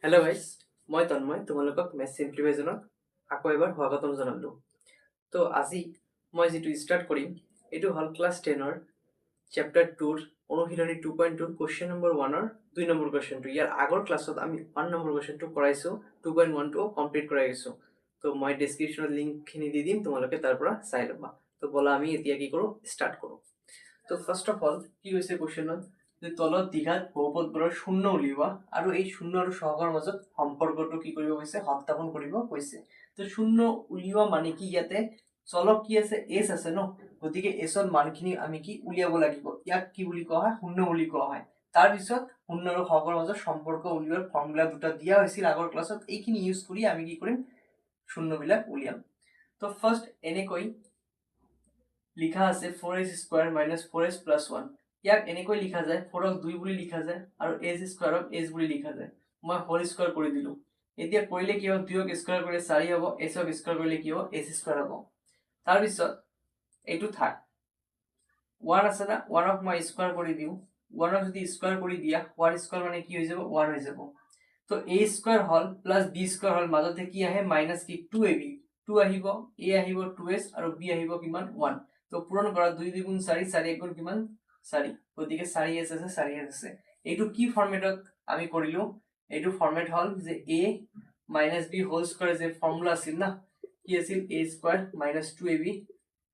Hello' guys, মই তন্ময় তোমালোকক math চিম্প্লিফাইজনত আকৌ এবাৰ স্বাগতম জনালোঁ। তো আজি মই যিটো ষ্টাৰ্ট কৰিম এইটো হ'ল ক্লাছ 10ৰ চেপ্টাৰ 2ৰ অনুশীলনী 2.2 কুৱেশ্যন নম্বৰ 1ৰ 2 নম্বৰ কুৱেশ্যনটো। ইয়াৰ আগৰ ক্লাছত আমি 1 নম্বৰ কুৱেশ্যনটো কৰাইছোঁ, 2.1টো কমপ্লিট কৰাই গৈছোঁ। তো মই ডেছক্ৰিপশ্যনত লিংকখিনি দি দিম, তোমালোকে তাৰ পৰা চাই ল'বা। তো ব'লা আমি এতিয়া কি কৰোঁ, ষ্টাৰ্ট কৰোঁ। তো ফাৰ্ষ্ট অফ অল কি হৈছে কুৱেশ্যনত, যে তলত দীঘাত বহুপদবোৰৰ শূন্য উলিওৱা আৰু এই শূন্য আৰু সহগৰ মাজত সম্পৰ্কটো কি কৰিব কৈছে, সত্যাপন কৰিব কৈছে। তো শূন্য উলিওৱা মানে কি, ইয়াতে চলক কি আছে, এছ আছে ন, গতিকে এছৰ মানখিনি আমি কি উলিয়াব লাগিব। ইয়াক কি বুলি কোৱা হয়, শূন্য বুলি কোৱা হয়। তাৰপিছত শূন্য আৰু সহগৰ মাজত সম্পৰ্ক উলিওৱাৰ ফৰ্মুলা দুটা দিয়া হৈছিল আগৰ ক্লাছত, এইখিনি ইউজ কৰি আমি কি কৰিম, শূন্যবিলাক উলিয়াম। তো ফাৰ্ষ্ট এনেকৈ লিখা আছে 4s square minus 4s plus 1। ইয়াক এনেকৈ লিখা যায়, 4ক 2 বুলি লিখা যায় আৰু s স্কোয়াৰক s বুলি লিখা যায়। মই হোল স্কোয়াৰ কৰি দিলো। এতিয়া কৰিলে কি হ'ব, 2ক স্কোয়াৰ কৰিলে 4 হ'ব, sক স্কোয়াৰ কৰিলে কি হ'ব, s স্কোয়াৰ হ'ব। তাৰ পিছত এইটো থাক 1 আছে না, 1ক মই স্কোয়াৰ কৰি দিও। 1ক যদি স্কোয়াৰ কৰি দিয়া, 1 স্কোয়ার মানে কি হৈ যাব, 1 হৈ যাব। তো a স্কোয়ার হল প্লাস b স্কোয়ার হল, মাজতে কি আহে মাইনাস কি 2ab, 2 আহিব, a আহিব 2s আৰু b আহিব কিমান 1। তো পূৰণ কৰা 2 2 গুণ 4, 4 1 গুণ কিমান 4, গতিকে 4s আছে, 4s আছে। এইটো কি ফৰ্মেটত আমি কৰিলো, এইটো ফৰ্মেট হল যে a minus b whole square, যে ফৰ্মুলা আছিল না, কি আছিল, a square minus 2ab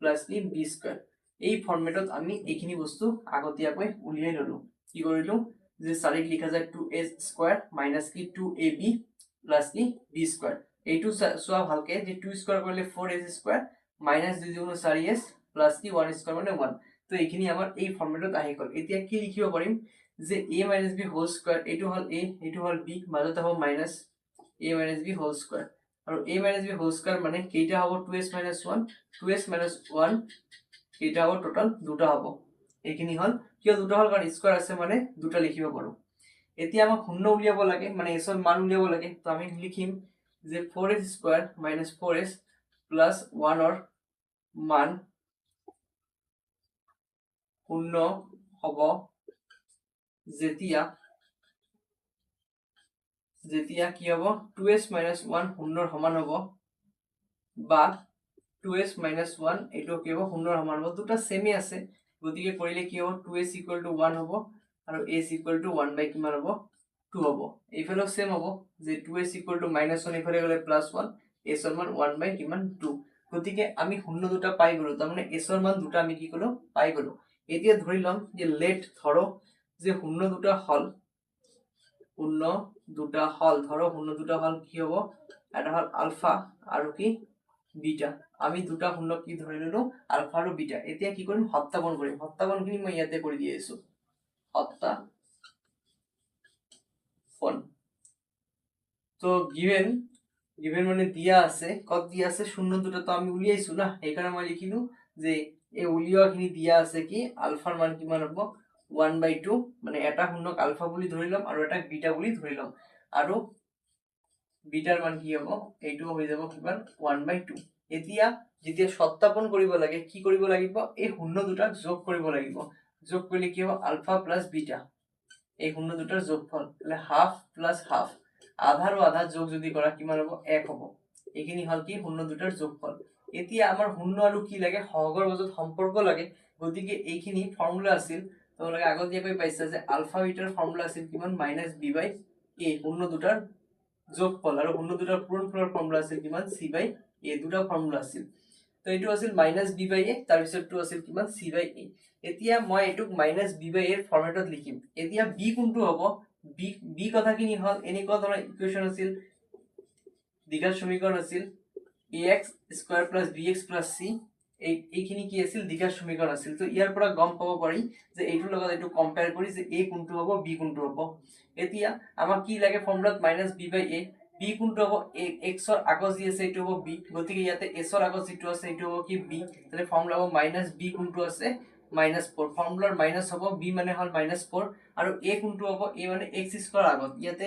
plus b square. এই ফৰ্মেটত আমি এইখিনি বস্তু আগতীয়াকৈ উলিয়াই ললো। কি কৰিলো, যে 4ক লিখা যায় 2a স্কয়াৰ মাইনাস কি 2ab প্লাস কি b স্কয়াৰ। এইটো চোৱা ভালকে, যে 2 স্কয়াৰ কৰিলে 4s স্কয়াৰ মাইনাস 2 গুণ 4s প্লাস কি 1 স্কয়াৰ মানে 1। তো এইখিনি আমাৰ এই ফৰ্মেটত আহি গল। এতিয়া কি লিখিব পাৰিম, যে a minus b whole square, এইটো হল a, এইটো হল b, মাজতে হ'ব minus a minus b whole square. আৰু a minus b whole square মানে কেইটা হ'ব, 2s মাইনাস 1, 2s মাইনাস 1 কেইটা হ'ব, টোটাল দুটা হ'ব। এইখিনি হল, কিয় দুটা হল, কাৰণ স্কয়াৰ আছে মানে দুটা লিখিব পাৰো। এতিয়া আমাক শূন্য উলিয়াব লাগে, মানে s ৰ মান উলিয়াব লাগে। তো আমি লিখিম যে 4s square minus 4s plus 1 ৰ মান শূন্য হ'ব যেতিয়া কি হ'ব, 2s মাইনাস 1 শূন্যৰ সমান হ'ব, বা 2s মাইনাস 1 এইটো কি হ'ব, শূন্যৰ সমান হ'ব। দুটা সেমে আছে, গতিকে কৰিলে কি হ'ব, 2s ইকুয়াল টু 1 হ'ব আৰু s ইকুয়াল টু 1 বাই কিমান হ'ব, 2 হ'ব। এইফালেও সেম হ'ব, যে 2s ইকুয়াল টু মাইনাস 1 ইফালে গ'লে প্লাস 1, s ৰ মান 1 বাই কিমান 2। গতিকে আমি শূন্য দুটা পাই গলো, তাৰ মানে s ৰ মান দুটা আমি কি কলো, পাই গলো। এতিয়া ধৰি লম যে লেট, ধৰো যে শূন্য দুটা হল, শূন্য দুটা হল, ধৰো শূন্য দুটা হল কি হব, এটা হল আলফা আৰু কি বিটা। আমি দুটা শূন্য কি ধৰি ললো, আলফা আৰু বিটা। এতিয়া কি কৰিম, সত্যাপন কৰিম। সত্যাপনখিনি মই ইয়াতে কৰি দি আছো, সত্যাপন। তো গিভেন মানে দিয়া আছে, কত দিয়া আছে, শূন্য দুটা তো আমি উলিয়াইছো না, সেইকাৰণে মই লিখিলো যে এই উলিওৱাখিনি দিয়া আছে কি, আলফাৰ মান কিমান হ'ব, 1/2, মানে এটা শূন্যক আলফা বুলি ধৰি লম আৰু এটা বিটা বুলি ধৰি লম, আৰু বিটাৰ মান কি হ'ব, এইটো হৈ যাব কিমান 1/2। এতিয়া যেতিয়া সত্যাপন কৰিব লাগে, কি কৰিব লাগিব, এই শূন্য দুটাক যোগ কৰিব লাগিব। যোগ কৰিলে কি হ'ব, আলফা প্লাস বিটা, এই শূন্য দুটাৰ যোগফল, তাহলে হাফ প্লাস হাফ, আধা আৰু আধা যোগ যদি কৰা কিমান হ'ব, 1 হ'ব। এইখিনি হল কি, শূন্য দুটাৰ যোগফল। এতিয়া আমাৰ শূন্য আৰু কি লাগে, সহগৰ মাজত সম্পৰ্ক লাগে। গতিকে এইখিনি ফৰ্মুলা আছিল, তোমালোকে আগতীয়াকৈ পাইছা যে আলফা বিটাৰ ফৰ্মুলা আছিল কিমান, -b/a, শূন্য দুটাৰ যোগফল, আৰু শূন্য দুটাৰ পূৰণফলৰ ফৰ্মুলা আছিল কিমান, c/a, দুটা ফৰ্মুলা আছিল। তো এইটো আছিল -b/a, তাৰ পিছৰটো আছিল কিমান, c/a। এতিয়া মই এইটোক -b/a ৰ ফৰ্মেটত লিখিম। এতিয়া b কোনটো হ'ব, b কথাখিনি হল এনেকুৱা ধৰণৰ ইকুৱেশন আছিল, দ্বিঘাত সমীকৰণ আছিল ax square plus bx plus c, এইখিনি কি আছিল, দ্বিঘাত সমীকৰণ আছিল। তো ইয়াৰ পৰা গম পাব পাৰি যে এইটোৰ লগত এইটো কম্পেয়াৰ কৰি যে a কোনটো হ'ব, b কোনটো হ'ব। এতিয়া আমাক কি লাগে, ফৰ্মুলাত -b/a, b কোনটো হ'ব, x ৰ আগত যি আছে এইটো হ'ব b, গতিকে ইয়াতে s ৰ আগত যিটো আছে এইটো হ'ব কি b, তাহলে ফৰ্মুলা হ'ব -b কোনটো আছে, -4, ফৰ্মুলাৰ মাইনাস হ'ব, b মানে হল -4, আৰু a কোনটো হ'ব, a মানে x স্কয়ার আগত, ইয়াতে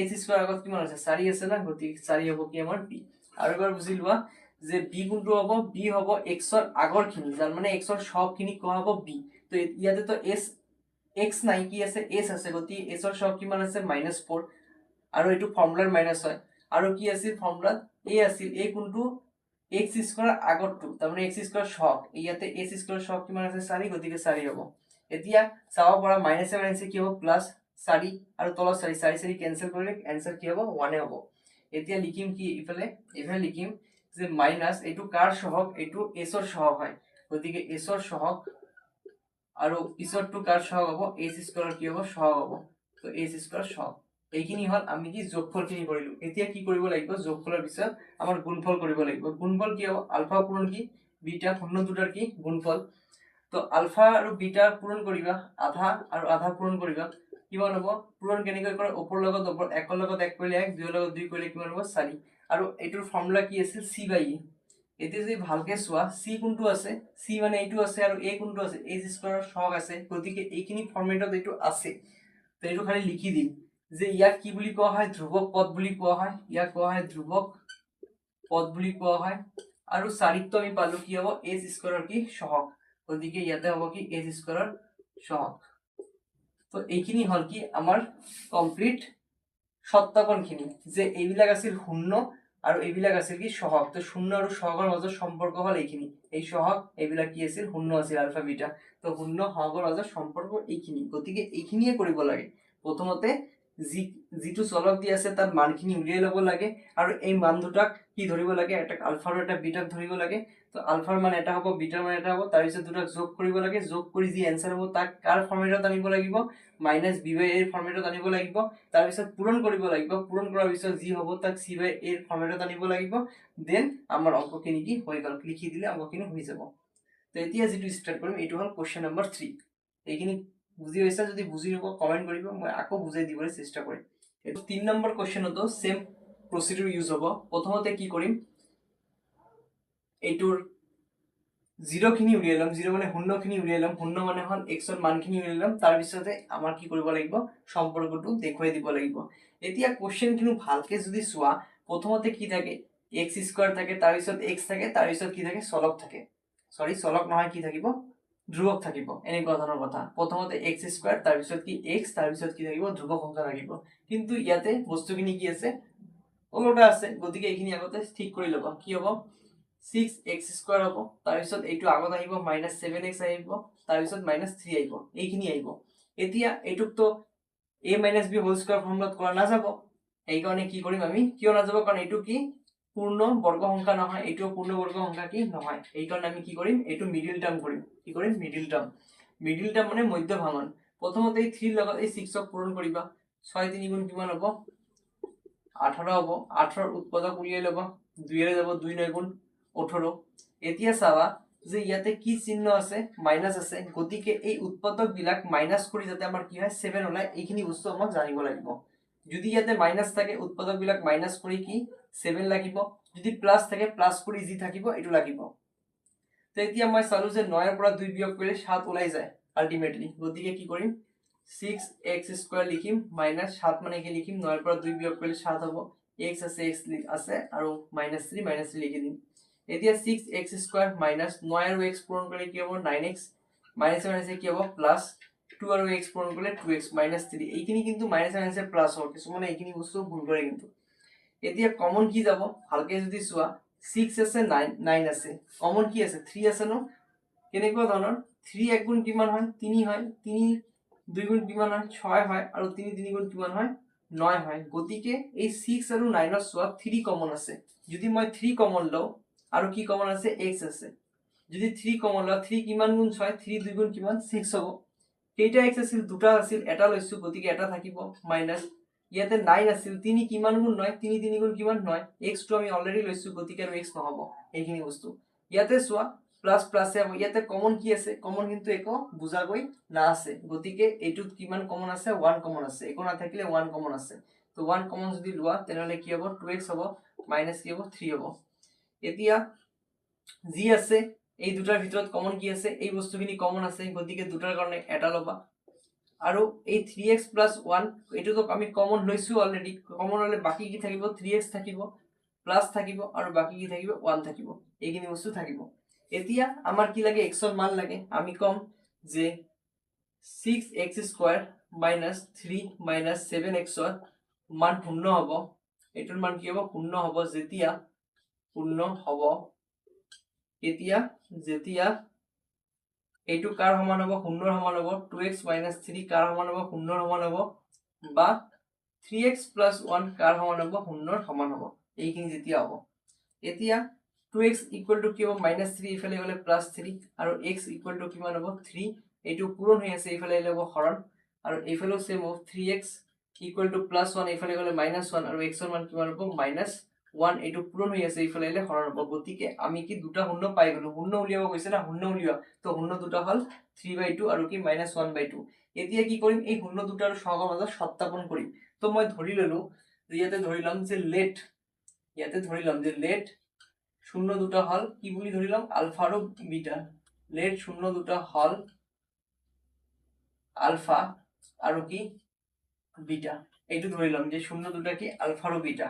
x স্কয়ার আগত কিমান আছে, 4 আছে না, গতিকে 4 হ'ব কি আমাৰ b। আৰু এবাৰ বুজি লোৱা যে b কোনটো হ'ব, b হ'ব x ৰ আগৰ খিনি, যাৰ মানে x ৰ সব খিনি কোৱা হ'ব b। তো ইয়াতে তো s x নাই, কি আছে, s আছে, গতিকে s ৰ সব কিমান আছে, -4, আৰু এইটো ফৰ্মুলাৰ মাইনাছ হয় আৰু কি আছিল ফৰ্মুলাত a আছিল a কোনটো x স্কয়াৰ আগৰটো তাৰমানে x স্কয়াৰ সহগ ইয়াতে x স্কয়াৰ সহগ কিমান আছে 4 গতিকে 4 হ'ব এতিয়া চাব পৰা মাইনাসে মাইনাসে কি হ'ব প্লাস 4 আৰু তলত 4 4 4 কেনসেল কৰিলে आंसर কি হ'ব 1 হ'ব এতিয়া লিখিম কি ইফালে লিখিম যে মাইনাস এইটো কাৰ সহগ এইটো s ৰ সহগ হয় গতিকে s ৰ সহগ আৰু পিছৰটো কাৰ সহগ হ'ব s স্কয়াৰ কি হ'ব সহগ হ'ব তো s স্কয়াৰ সহগ এইখিনি হল আমি কি যোগফলখিনি কৰিলো এতিয়া কি কৰিব লাগিব যোগফলৰ পিছত আমাৰ গুণফল কৰিব লাগিব গুণফল কি হ'ব আলফা পূৰণ কি বিটা শূন্য দুটাৰ কি গুণফল তো আলফা আৰু বিটা পূৰণ কৰিবা আধা আৰু আধা পূৰণ কৰিবা কিমান হ'ব পূৰণ কেনেকৈ কৰে ওপৰ লগত ওপৰ একৰ লগত এক কৰিলে 1 দুইৰ লগত 2 কৰিলে কিমান হ'ব 4 আৰু এইটোৰ ফৰ্মুলা কি আছিল c/e এতিয়া যদি ভালকে চোৱা c কোনটো আছে c মানে এইটো আছে আৰু a কোনটো আছে a স্কয়াৰৰ সহগ আছে গতিকে এইখিনি ফৰ্মেটত এইটো আছে তো এইটো খালি লিখি দিম যে ইয়াক কি বুলি কোৱা হয় ধ্ৰুবক পদ বুলি কোৱা হয় ইয়াক কোৱা হয় ধ্ৰুবক পদ বুলি কোৱা হয় আৰু চাৰিটো আমি পালো কি হ'ব a স্কয়াৰৰ কি সহগ গতিকে ইয়াতে হ'ব কি a স্কয়াৰৰ সহগ তো এইখিনি হল কি আমাৰ কমপ্লিট সত্যাকৰণখিনি যে এইবিলাক আছিল শূন্য আৰু এইবিলাক আছিল কি সহগ তো শূন্য আৰু সহগৰ মাজৰ সম্পৰ্ক হল এইখিনি এই সহগ এইবিলাক কি আছিল শূন্য আছিল আলফা বিটা তো শূন্য সহগৰ মাজৰ সম্পৰ্ক এইখিনি গতিকে এইখিনিয়ে কৰিব লাগে প্ৰথমতে যিটো চলক দি আছে তাৰ মানখিনি উলিয়াই লব লাগে আৰু এই মান দুটাক কি ধৰিব লাগে এটা আলফা আৰু এটা বিটাক ধৰিব লাগে তো আলফাৰ মান এটা হ'ব বিটাৰ মান এটা হ'ব তাৰ পিছত দুটাক যোগ কৰিব লাগে যোগ কৰি যি आंसर হ'ব তাক কাৰ ফৰ্মেটত আনিব লাগিব -b/a এৰ ফৰ্মেটত আনিব লাগিব তাৰ পিছত পূৰণ কৰিব লাগিব পূৰণ কৰাৰ পিছত যি হ'ব তাক c/a এৰ ফৰ্মেটত আনিব লাগিব দেন আমাৰ অংকখিনি কি হৈ গল লিখি দিলে অংকখিনি হৈ যাব তো এতিয়া যেটো স্টার্ট কৰিম এটো হল কোশ্চেন নম্বৰ 3 এইখিনি বুজি হৈছে যদি বুজি নক কমেন্ট কৰিব মই আকৌ বুজাই দিবলৈ চেষ্টা কৰিম এটো 3 নম্বৰ কোশ্চেনতো সেম প্ৰসিডিউৰ ইউজ হ'ব প্ৰথমতে কি কৰিম এইটোৰ 0 খিনি উলিয়াই লম 0 মানে শূন্য খিনি উলিয়াই লম শূন্য মানে হল x ৰ মানখিনি উলিয়াই লম তাৰ পিছতে আমাৰ কি কৰিব লাগিব সম্পৰ্কটো দেখুৱাই দিব লাগিব এতিয়া কোশ্চেনখিনি ভালকে যদি চোৱা প্ৰথমতে কি থাকে x স্কয়াৰ থাকে তাৰ পিছত x থাকে তাৰ পিছত কি থাকে চলক থাকে সৰি চলক নহয় কি থাকিব ধ্ৰুবক থাকিব এনেকুৱা ধৰণৰ কথা প্ৰথমতে x স্কয়াৰ তাৰ পিছত কি x তাৰ পিছত কি থাকিব ধ্ৰুবক সংখ্যা থাকিব কিন্তু ইয়াতে বস্তুখিনি কি আছে ওলোটা আছে গতিকে এইখিনি আগতে ঠিক কৰি লবা কি হ'ব 6x স্কয়াৰ হ'ব তাৰ পিছত এইটো আগত আহিব -7x আহিব তাৰ পিছত -3 আহিব এইখিনি আহিব এতিয়া এইটুক তো a - b হোল স্কয়াৰ ফৰ্মুলাত কৰা না যাব এই কাৰণে কি কৰিম আমি কিয় না যাব কাৰণ এইটো কি পূৰ্ণ বৰ্গ সংখ্যা নহয় এইটো পূৰ্ণ বৰ্গ সংখ্যা কি নহয় এই কাৰণে আমি কি কৰিম এইটো মিডল টাৰ্ম কৰিম কি কৰিম মিডল টাৰ্ম মানে মধ্য ভাঙন প্ৰথমতে এই 3 লগত এই 6 ক পূৰণ কৰিবা 6 3 গুণ কিমান হ'ব 18 হ'ব 18 ৰ উৎপাদক উলিয়াই লবা 2 এৰে যাব 2 9 গুণ 18 এতিয়া চাবা যে ইয়াতে কি চিহ্ন আছে মাইনাস আছে গতিকে এই উৎপাদক বিলাক মাইনাস কৰি যাতে আমাৰ কি হয় 7 ওলাই এইখিনি বস্তু আমাক জানিব লাগিব যদি ইয়াতে মাইনাস থাকে উৎপাদক বিলাক মাইনাস কৰি কি 7 লাগিব যদি প্লাস থাকে প্লাস কৰি জি থাকিব এটো লাগিব তো এতিয়া মই চালু যে 9 ৰ পৰা 2 বিয়োগ কৰিলে 7 ওলাই যায় আলটিমেটলি গতিকে কি কৰিম 6x² লিখিম -7 মানে কি লিখিম 9 ৰ পৰা 2 বিয়োগ কৰিলে 7 হ'ব x আছে আৰু -3 লিখি দিম এতিয়া 6x² - 9 আৰু x পূৰণ কৰিলে কি হ'ব 9x - কি হ'ব প্লাস 2 আৰু x পূৰণ কৰিলে 2x -3 এইখিনি কিন্তু - প্লাস হ'ব কিছুমানে এইখিনি বস্তু ভুল কৰে কিন্তু এতিয়া কমন কি যাব ভালকে যদি চোৱা 6 আছে 9 আছে কমন কি আছে 3 আছে ন কেনেকুৱা ধৰণৰ 3 এক গুণ কিমান হয় 3 হয় 3 দুই গুণ কিমান হয় 6 হয় আৰু 3 3 গুণ কিমান হয় 9 হয় গতিকে এই 6 আৰু 9 ৰ সোৱা 3 কমন আছে যদি মই 3 কমন লও আৰু কি কমন আছে x আছে যদি 3 কমন লও 3 কিমান গুণ 6 3 দুই গুণ কিমান 6 হ'ব কেইটা x আছিল দুটা আছিল এটা লৈছো গতিকে এটা থাকিব মাইনাস ইয়াতে 9 আছিল 3 কিমান গুণ 9 3 3 গুণ কিমান 9 x টো আমি অলৰেডি লৈছো গতিকে আৰু x নহব এইখিনি বস্তু ইয়াতে সোৱা প্লাস প্লাসে হ'ব ইয়াতে কমন কি আছে কমন কিন্তু একো বুজাগৈ না আছে গতিকে এইটোত কিমান কমন আছে 1 কমন আছে একো না থাকিলে 1 কমন আছে তো 1 কমন যদি লোৱা তেনেহলে কি হ'ব 2x হ'ব মাইনাস কি হ'ব 3 হ'ব এতিয়া জি আছে এই দুটাৰ ভিতৰত কমন কি আছে এই বস্তুখিনি কমন আছে গতিকে দুটাৰ কাৰণে এটা লবা আৰু এই 3x + 1 এটো তো আমি কমন লৈছো অলৰেডি কমন হলে বাকি কি থাকিব 3x থাকিব প্লাস থাকিব আৰু বাকি কি থাকিব 1 থাকিব এইখিনি বস্তু থাকিব এতিয়া আমাৰ কি লাগে x ৰ মান লাগে আমি কম যে 6x² - 3 - 7x মান শূন্য হব, এইটোৰ মান কি হব শূন্য হব যেতিয়া শূন্য হব যেতিয়া এইটো কাৰ সমান হব শূন্যৰ সমান হব 2x - 3 কাৰ সমান হব শূন্যৰ সমান হব বা 3x + 1 কাৰ সমান হব শূন্যৰ সমান হব এইখিনি যেতিয়া হব এতিয়া 2x = কি হব -3 ইফালে গলে +3 আৰু x = কিমান হব 3 এইটো পূৰণ হৈ আছে ইফালে আহিলে হব হৰণ আৰু এইফালেও সেম হব 3x = +1 ইফালে গলে -1 আৰু x ৰ মান কিমান হব -1 এইটো পূৰণ হৈ আছে ইফালে আহিলে হৰণ হব গতিকে আমি কি দুটা শূন্য পাই গলো শূন্য উলিয়াব কৈছে না শূন্য উলিয়া তো শূন্য দুটা হল 3/2 আৰু কি -1/2 এতিয়া কি কৰিম এই শূন্য দুটাৰ সহগৰ মাজত সত্যাপন কৰিম তো মই ধৰি ললো যে ইয়াতে ধৰিলাম যে লেট শূন্য দুটা হল কি বুলি ধৰিলাম আলফা আৰু বিটা লেট শূন্য দুটা হল আলফা আৰু কি বিটা এইটো ধৰিলাম যে শূন্য দুটা কি আলফা আৰু বিটা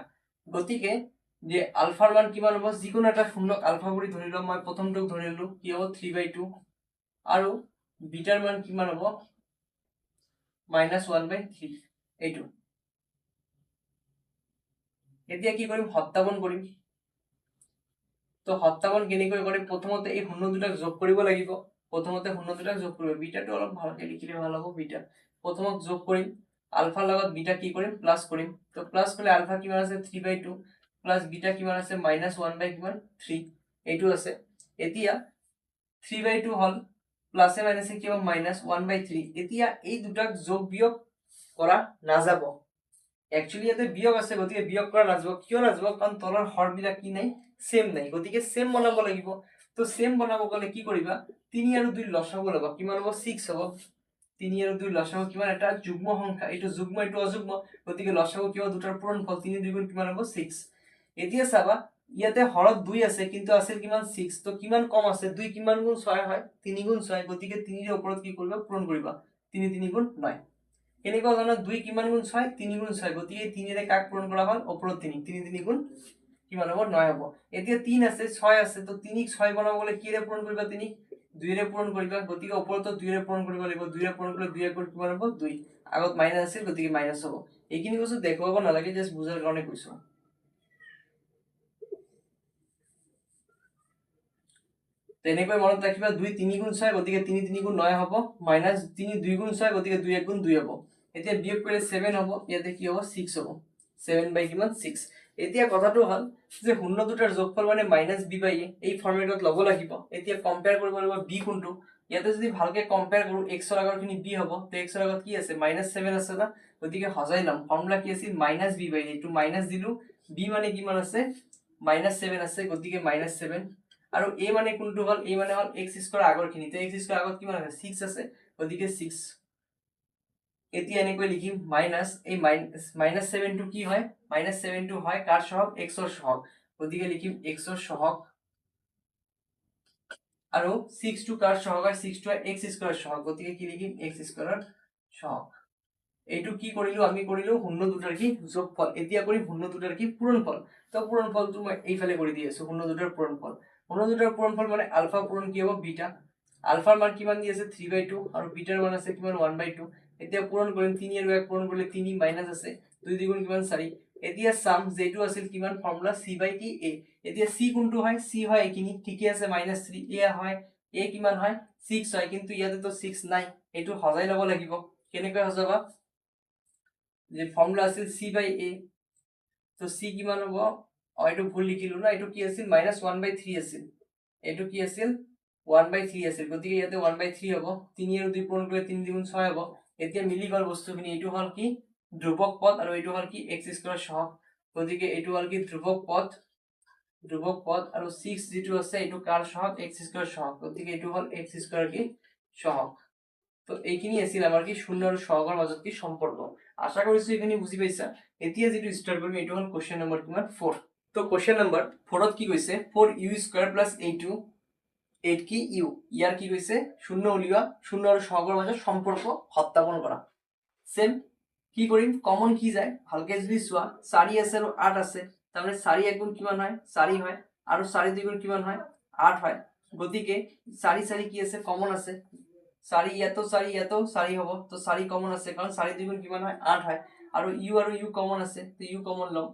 গতিকে যে আলফাৰ মান কিমান হ'ব যিকোনো এটা শূন্যক আলফা বুলি ধৰিলাম মই প্ৰথমটোক ধৰিলো কি হ'ব 3/2 আৰু বিটাৰ মান কিমান হ'ব -1/3 এইটো এতিয়া কি কৰিম সত্যাপন কৰিম তো সত্যাপন কেনেকৈ কৰিম প্ৰথমতে এই শূন্য দুটাক যোগ কৰিব লাগিব প্ৰথমতে শূন্য দুটাক যোগ কৰিব বিটাটো অলপ ভালকৈ লিখিলে ভাল হ'ব বিটা প্ৰথমক যোগ কৰিম আলফাৰ লগত বিটা কি কৰিম প্লাস কৰিম তো প্লাস কৰিলে আলফা কিমান আছে 3/2 প্লাস বিটা কিমান আছে -1/3 এইটো আছে এতিয়া 3/2 হল প্লাসে মাইনাসে কি হ'ব -1/3 এতিয়া এই দুটাক যোগ বিয়োগ কৰা নাযাব একচুয়ালি ইয়াতে বিয়োগ আছে গতিকে বিয়োগ কৰা নাযাব কিয় নাযাব কাৰণ তলৰ হৰবিলাক কি নাই সেম নাই গতিকে সেম বনাব লাগিব তো সেম বনাব গলে কি কৰিবা 3 আৰু 2 লসাগু লবা কিমান হ'ব 6 হ'ব 3 আৰু 2 লসাগু কিমান এটা যুগ্ম সংখ্যা এইটো যুগ্ম এইটো অযুগ্ম গতিকে লসাগু কিবা দুটাৰ পূৰণফল 3 2 গুণ কিমান হ'ব 6 এতিয়া চাবা ইয়াতে হৰত 2 আছে কিন্তু আছিল কিমান 6 তো কিমান কম আছে 2 কিমান গুণ 6 হয় 3 গুণ 6 গতিকে 3 এর ওপৰত কি কৰিবা পূৰণ কৰিবা 3 3 গুণ 9 এনেকুৱা ধৰণৰ 2 কিমান গুণ 6 3 গুণ 6 গতিকে 3 এৰে কাক পূৰণ কৰা হ'ল ওপৰত 3 3 3 গুণ কিমান হ'ব 9 হ'ব এতিয়া 3 আছে 6 আছে তো 3 ক 6 বনাব গলে কি এৰে পূৰণ কৰিবা 3 2 এৰে পূৰণ কৰিবা গতিকে ওপৰত 2 এৰে পূৰণ কৰিব লাগিব 2 এৰে পূৰণ কৰিলে 2 এর গুণ কিমান হ'ব 2 আগত মাইনাস আছিল গতিকে মাইনাস হ'ব এইখিনি বস্তু দেখুৱাব নালাগে জাস্ট বুজাৰ কাৰণে কৈছো তেনেকৈ মনত ৰাখিবা 2 3 গুণ 6 গতিকে 3 3 গুণ 9 হ'ব মাইনাস 3 2 গুণ 6 গতিকে 2 1 গুণ 2 হ'ব এতিয়া বিয়োগ কৰিলে 7 হ'ব ইয়াতে কি হ'ব 6 হ'ব 7/6 এতিয়া কথাটো হল যে শূন্য দুটাৰ যোগফল মানে -b/a এই ফৰ্মেটত লব লাগিব এতিয়া কম্পেয়াৰ কৰিব লাগিব b কোনটো ইয়াতে যদি ভালকে কম্পেয়াৰ কৰো x ৰ আগৰখিনি b হ'ব তো x ৰ আগত কি আছে -7 আছে না গতিকে হজাই লম ফৰ্মুলা কি আছিল -b/a এইটো মাইনাস দিলু b মানে কিমান আছে -7 আছে গতিকে -7 আৰু a মানে কোনটো হল a মানে হল x² আগৰখিনি তো x² আগত কিমান আছে 6 আছে গতিকে 6 এতিয়া এনেকৈ লিখিম মাইনাস এই -7 টো কি হয় -7 টো হয় কার সহগ x ৰ সহগ গতিকে লিখিম x ৰ সহগ আৰু 6 টো কার সহগ হয় 6 টো x² সহগ গতিকে কি লিখিম x² ৰ সহগ এইটো কি কৰিলো আমি কৰিলো শূন্য দুটাৰ কি যোগফল এতিয়া কৰি শূন্য দুটাৰ কি পূৰণফল তো পূৰণফলটো মই এইফালে কৰি দি আছো শূন্য দুটাৰ পূৰণফল মানে আলফা পূৰণ কি হ'ব বিটা আলফাৰ মান কিমান দি আছে 3/2 আৰু বিটাৰ মান আছে কিমান 1/2 এতিয়া পূৰণ কৰিম 3 আৰু 1 পূৰণ কৰিলে 3 মাইনাস আছে 2 2 গুণ কিমান 4 এতিয়া সাম যেটো আছিল কিমান ফৰ্মুলা c/t a এতিয়া c কোনটো হয় c হয় এইখিনি ঠিকই আছে -3 a হয় a কিমান হয় 6 হয় কিন্তু ইয়াতে তো 6 নাই এইটো হজাই লব লাগিব কেনেকৈ হজাবা যে ফর্মুলা আছিল c/a তো c কিমান হ'ব এইটো ভুল লিখিলো না এইটো কি আছিল -1/3 আছিল এইটো কি আছিল 1/3 আছিল গতিকে ইয়াতে 1/3 হ'ব 3 আৰু 2 পূৰণ কৰিলে 3 2 গুণ 6 হ'ব এতিয়া মিলি গল বস্তুখিনি এইটো হল কি ধ্ৰুবক পদ আৰু এইটো হল কি x² সহগ গতিকে এইটো হল কি ধ্ৰুবক পদ আৰু 6 যেটো আছে এইটো কাৰ সহগ x² সহগ গতিকে এইটো হল x² কি সহগ তো এইখিনি আছিল আমাৰ কি শূন্য আৰু সহগৰ মাজত কি সম্পৰ্ক আশা কৰিছো এইখিনি বুজি পাইছা এতিয়া যেটো স্টাৰ্ট কৰিম এইটো হল কোশ্চেন নম্বৰ কিমান 4 তো কোশ্চেন নম্বৰ 4 ত কি কৈছে 4u² + a2 8 কি ইউ ইয়াৰ কি কৈছে শূন্য উলিওৱা শূন্য আৰু সহগৰ মাজত সম্পৰ্ক সত্যাপন কৰা সেম কি কৰিম কমন কি যায় ভালকে যদি চোৱা 4 আছে আৰু 8 আছে তাহলে 4 1 গুণ কিমান হয় 4 হয় আৰু 4 2 গুণ কিমান হয় 8 হয় গতিকে 4 4 কি আছে কমন আছে 4 ইয়াতো 4 ইয়াতো 4 হ'ব তো 4 কমন আছে কাৰণ 4 2 গুণ কিমান হয় 8 হয় আৰু ইউ কমন আছে, তো ইউ কমন লম।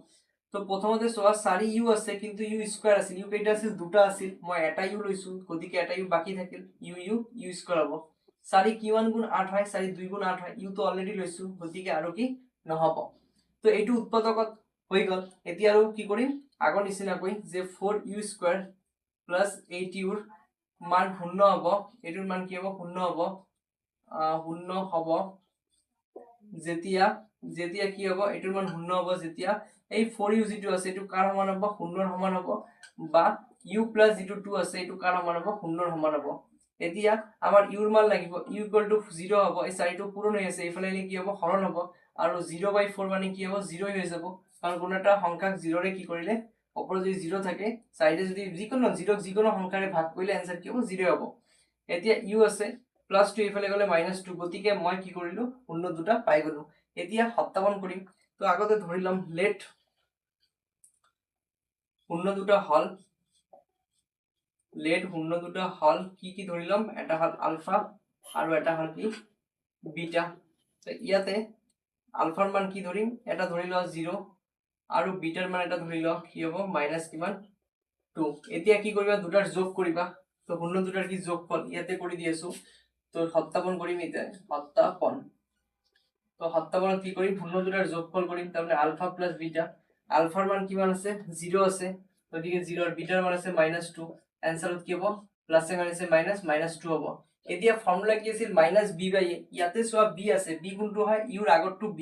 তো প্ৰথমতে চোৱা 4 ইউ আছে কিন্তু ইউ স্কয়াৰ আছিল, ইউ কেইটা আছিল দুটা আছিল, মই এটা ইউ লৈছো গতিকে এটা ইউ বাকি থাকিল, ইউ স্কয়াৰ হ'ব। 4 কিমান গুণ 8 হয়, 4 2 গুণ 8 হয়, ইউ তো অলৰেডি লৈছো গতিকে আৰু কি নহব। তো এইটো উৎপাদকত হৈ গল। এতিয়া আৰু কি কৰিম আগৰ নিচিনাকৈ যে 4 ইউ স্কয়াৰ প্লাস 8 ইউৰ মান শূন্য হব, এইটোৰ মান কি হব শূন্য হব, শূন্য হব যেতিয়া যেতিয়া কি হব এইটোৰ মান শূন্য হব যেতিয়া এই 4 ইউ যিটো আছে এইটো কাৰ সমান হব শূন্যৰ সমান হব, বা ইউ প্লাস যিটো 2 আছে এইটো কাৰ সমান হব শূন্যৰ সমান হব। এতিয়া আমাৰ ইউৰ মান লাগিব, ইউ ইকুয়াল টু 0 হব, এই 4টো পূৰণ হৈ আছে এইফালে কি হব হৰণ হব, আৰু 0/4 মানে কি হব 0 হৈ যাব, কাৰণ কোনো এটা সংখ্যাক 0 ৰে কি কৰিলে ওপৰত যদি 0 থাকে সাইডে যদি যিকোনো 0 যিকোনো সংখ্যাৰে ভাগ কৰিলে आंसर কি হ'ব 0 হ'ব। এতিয়া ইউ আছে প্লাস 2 এইফালে গলে -2, গতিকে মই কি কৰিলো শূন্য দুটা পাই গলো। এতিয়া সত্যাপন কৰিম। তো আগতে ধৰিলাম লেট শূন্য দুটা হল, কি কি ধৰিলাম, এটা হল আলফা আৰু এটা হল কি বিটা। তো ইয়াতে আলফাৰ মান কি ধৰিম, এটা ধৰি লোৱা 0 আৰু বিটাৰ মান এটা ধৰি লোৱা কি হ'ব মাইনাস কিমান 2। এতিয়া কি কৰিবা দুটাৰ যোগ কৰিবা, তো শূন্য দুটাৰ কি যোগফল ইয়াতে কৰি দি আছো। তো সত্যাপন কৰিম এতিয়া, সত্যাপন। তো সত্যাপন কি কৰিম শূন্য দুটাৰ যোগফল কৰিম, তাৰমানে আলফা প্লাস বিটা, আলফাৰ মান কিমান আছে 0 আছে গতিকে 0 আর বিটার মান আছে -2, आंसर কি হ'ব প্লাসে মাইনাসে -2 হ'ব। এতিয়া ফর্মুলা কি আছিল -b/a, ইয়াতে সোয়া b আছে, b কোনটো হয় ইউৰ আগৰটো b,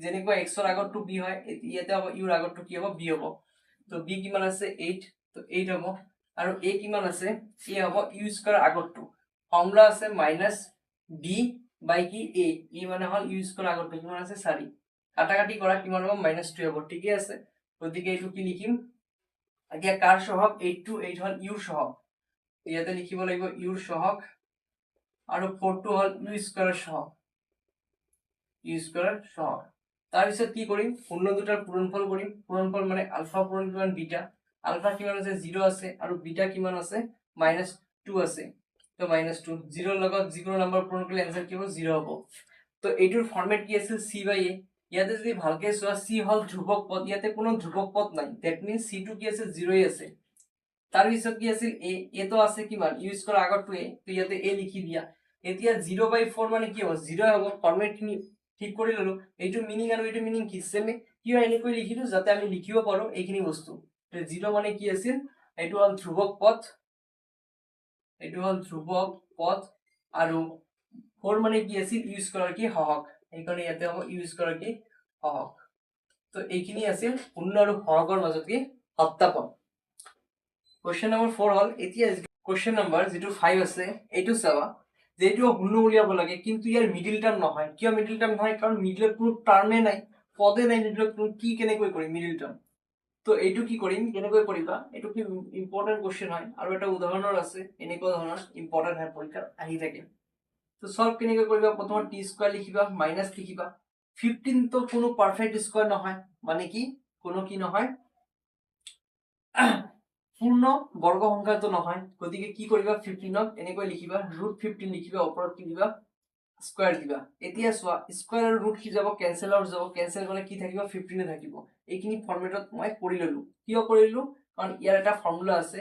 যেনেকৈ x ৰ আগৰটো b হয় ইয়াতে হ'ব ইউৰ আগৰটো কি হ'ব b হ'ব। তো b কিমান আছে 8, তো 8 হ'ব, আৰু a কিমান আছে a হ'ব ইউ স্কয়াৰ আগৰটো, ফৰ্মুলা আছে -b/a, e মানে হল ইউ স্কয়াৰ আগৰটো কিমান আছে 4, কাটাকাটি কৰা কিমান হ'ব -2 হ'ব, ঠিকে আছে। গতিকে এইটো কি লিখিম এতিয়া কাৰ সহগ 8 to 8 হল ইউৰ সহগ, ইয়াতে লিখিব লাগিব ইউৰ সহগ, আৰু 4 টো হল ইউ স্কয়াৰৰ সহগ, তাৰ পিছত কি কৰিম শূন্য দুটাৰ পূৰণফল কৰিম, পূৰণফল মানে আলফা পূৰণ কিমান বিটা, আলফা কিমান আছে 0 আছে আৰু বিটা কিমান আছে -2 আছে, তো -2 0 লগত যিকোনো নাম্বাৰ পূৰণ কৰিলে आंसर কি হ'ব 0 হ'ব। তো এইটোৰ ফৰম্যাট কি আছিল c/a, ইয়াতে যদি ভালকে চোৱা c হল ধ্ৰুবক পদ, ইয়াতে কোনো ধ্ৰুবক পদ নাই, দ্যাট মিন্স c টো কি আছে 0 আছে। তাৰ পিছত কি আছিল a তো আছে কিমান ইউ স্কয়াৰ আগৰটো a, তো ইয়াতে a লিখি দিয়া। এতিয়া 0/4 মানে কি হ'ব 0 হ'ব, ফরম্যাট খিনি ঠিক কৰি ললো। এইটো মিনিং আৰু এইটো মিনিং কি সেম, কিয় এনেকৈ লিখিলো যাতে আমি লিখিব পাৰো এইখিনি বস্তু। তো 0 মানে কি আছিল এইটো হল ধ্ৰুবক পদ, আৰু 4 মানে কি আছিল ইউ স্কয়াৰ কি হহক, এইকাৰণে ইয়াতে হ'ব ইউ স্কয়াৰ কি হহক। তো এইখিনি আছিল শূন্য আৰু হহকৰ মাজত কি সত্যাপন। কোশ্চেন নম্বৰ 4 হল, এতিয়া কোশ্চেন নম্বৰ যেটো 5 আছে এইটো চাবা, যেটো শূন্য উলিয়াব লাগে কিন্তু ইয়াৰ মিডল টাৰ্ম নহয়, কিয় মিডল টাৰ্ম নহয়, কাৰণ মিডলত কোনো টাৰ্মে নাই, পদে নাই মিডলত, কি কেনেকৈ কৰিম মিডল টাৰ্ম। তো এইটো কি কৰিম কেনেকৈ কৰিবা, এইটো কি ইম্পৰ্টেন্ট কোশ্চেন হয় আৰু এটা উদাহৰণৰ আছে, এনেকুৱা ধৰণৰ ইম্পৰ্টেন্ট হয় পৰীক্ষাত আহি থাকে। তো সলভ কেনেকৈ কৰিবা, প্ৰথমে টি স্কয়াৰ লিখিবা মাইনাস লিখিবা, 15 তো কোনো পারফেক্ট স্কয়ার নহয়, মানে কি কোনো কি নহয় পূর্ণ বর্গ সংখ্যা তো নহয়, গতিকে কি কৰিবা 15ক এনেকৈ লিখিবা √15 লিখিবা, ওপৰত কি দিবা স্কয়াৰ দিবা। এতিয়া চোৱা স্কয়াৰ আৰু ৰুট কি যাব কেনসেল আউট যাব, কেনসেল গলে কি থাকিব 15 থাকিব। এইখিনি ফরম্যাটত মই কৰি ললো, কিয় কৰিলো কাৰণ ইয়াৰ এটা ফৰ্মুলা আছে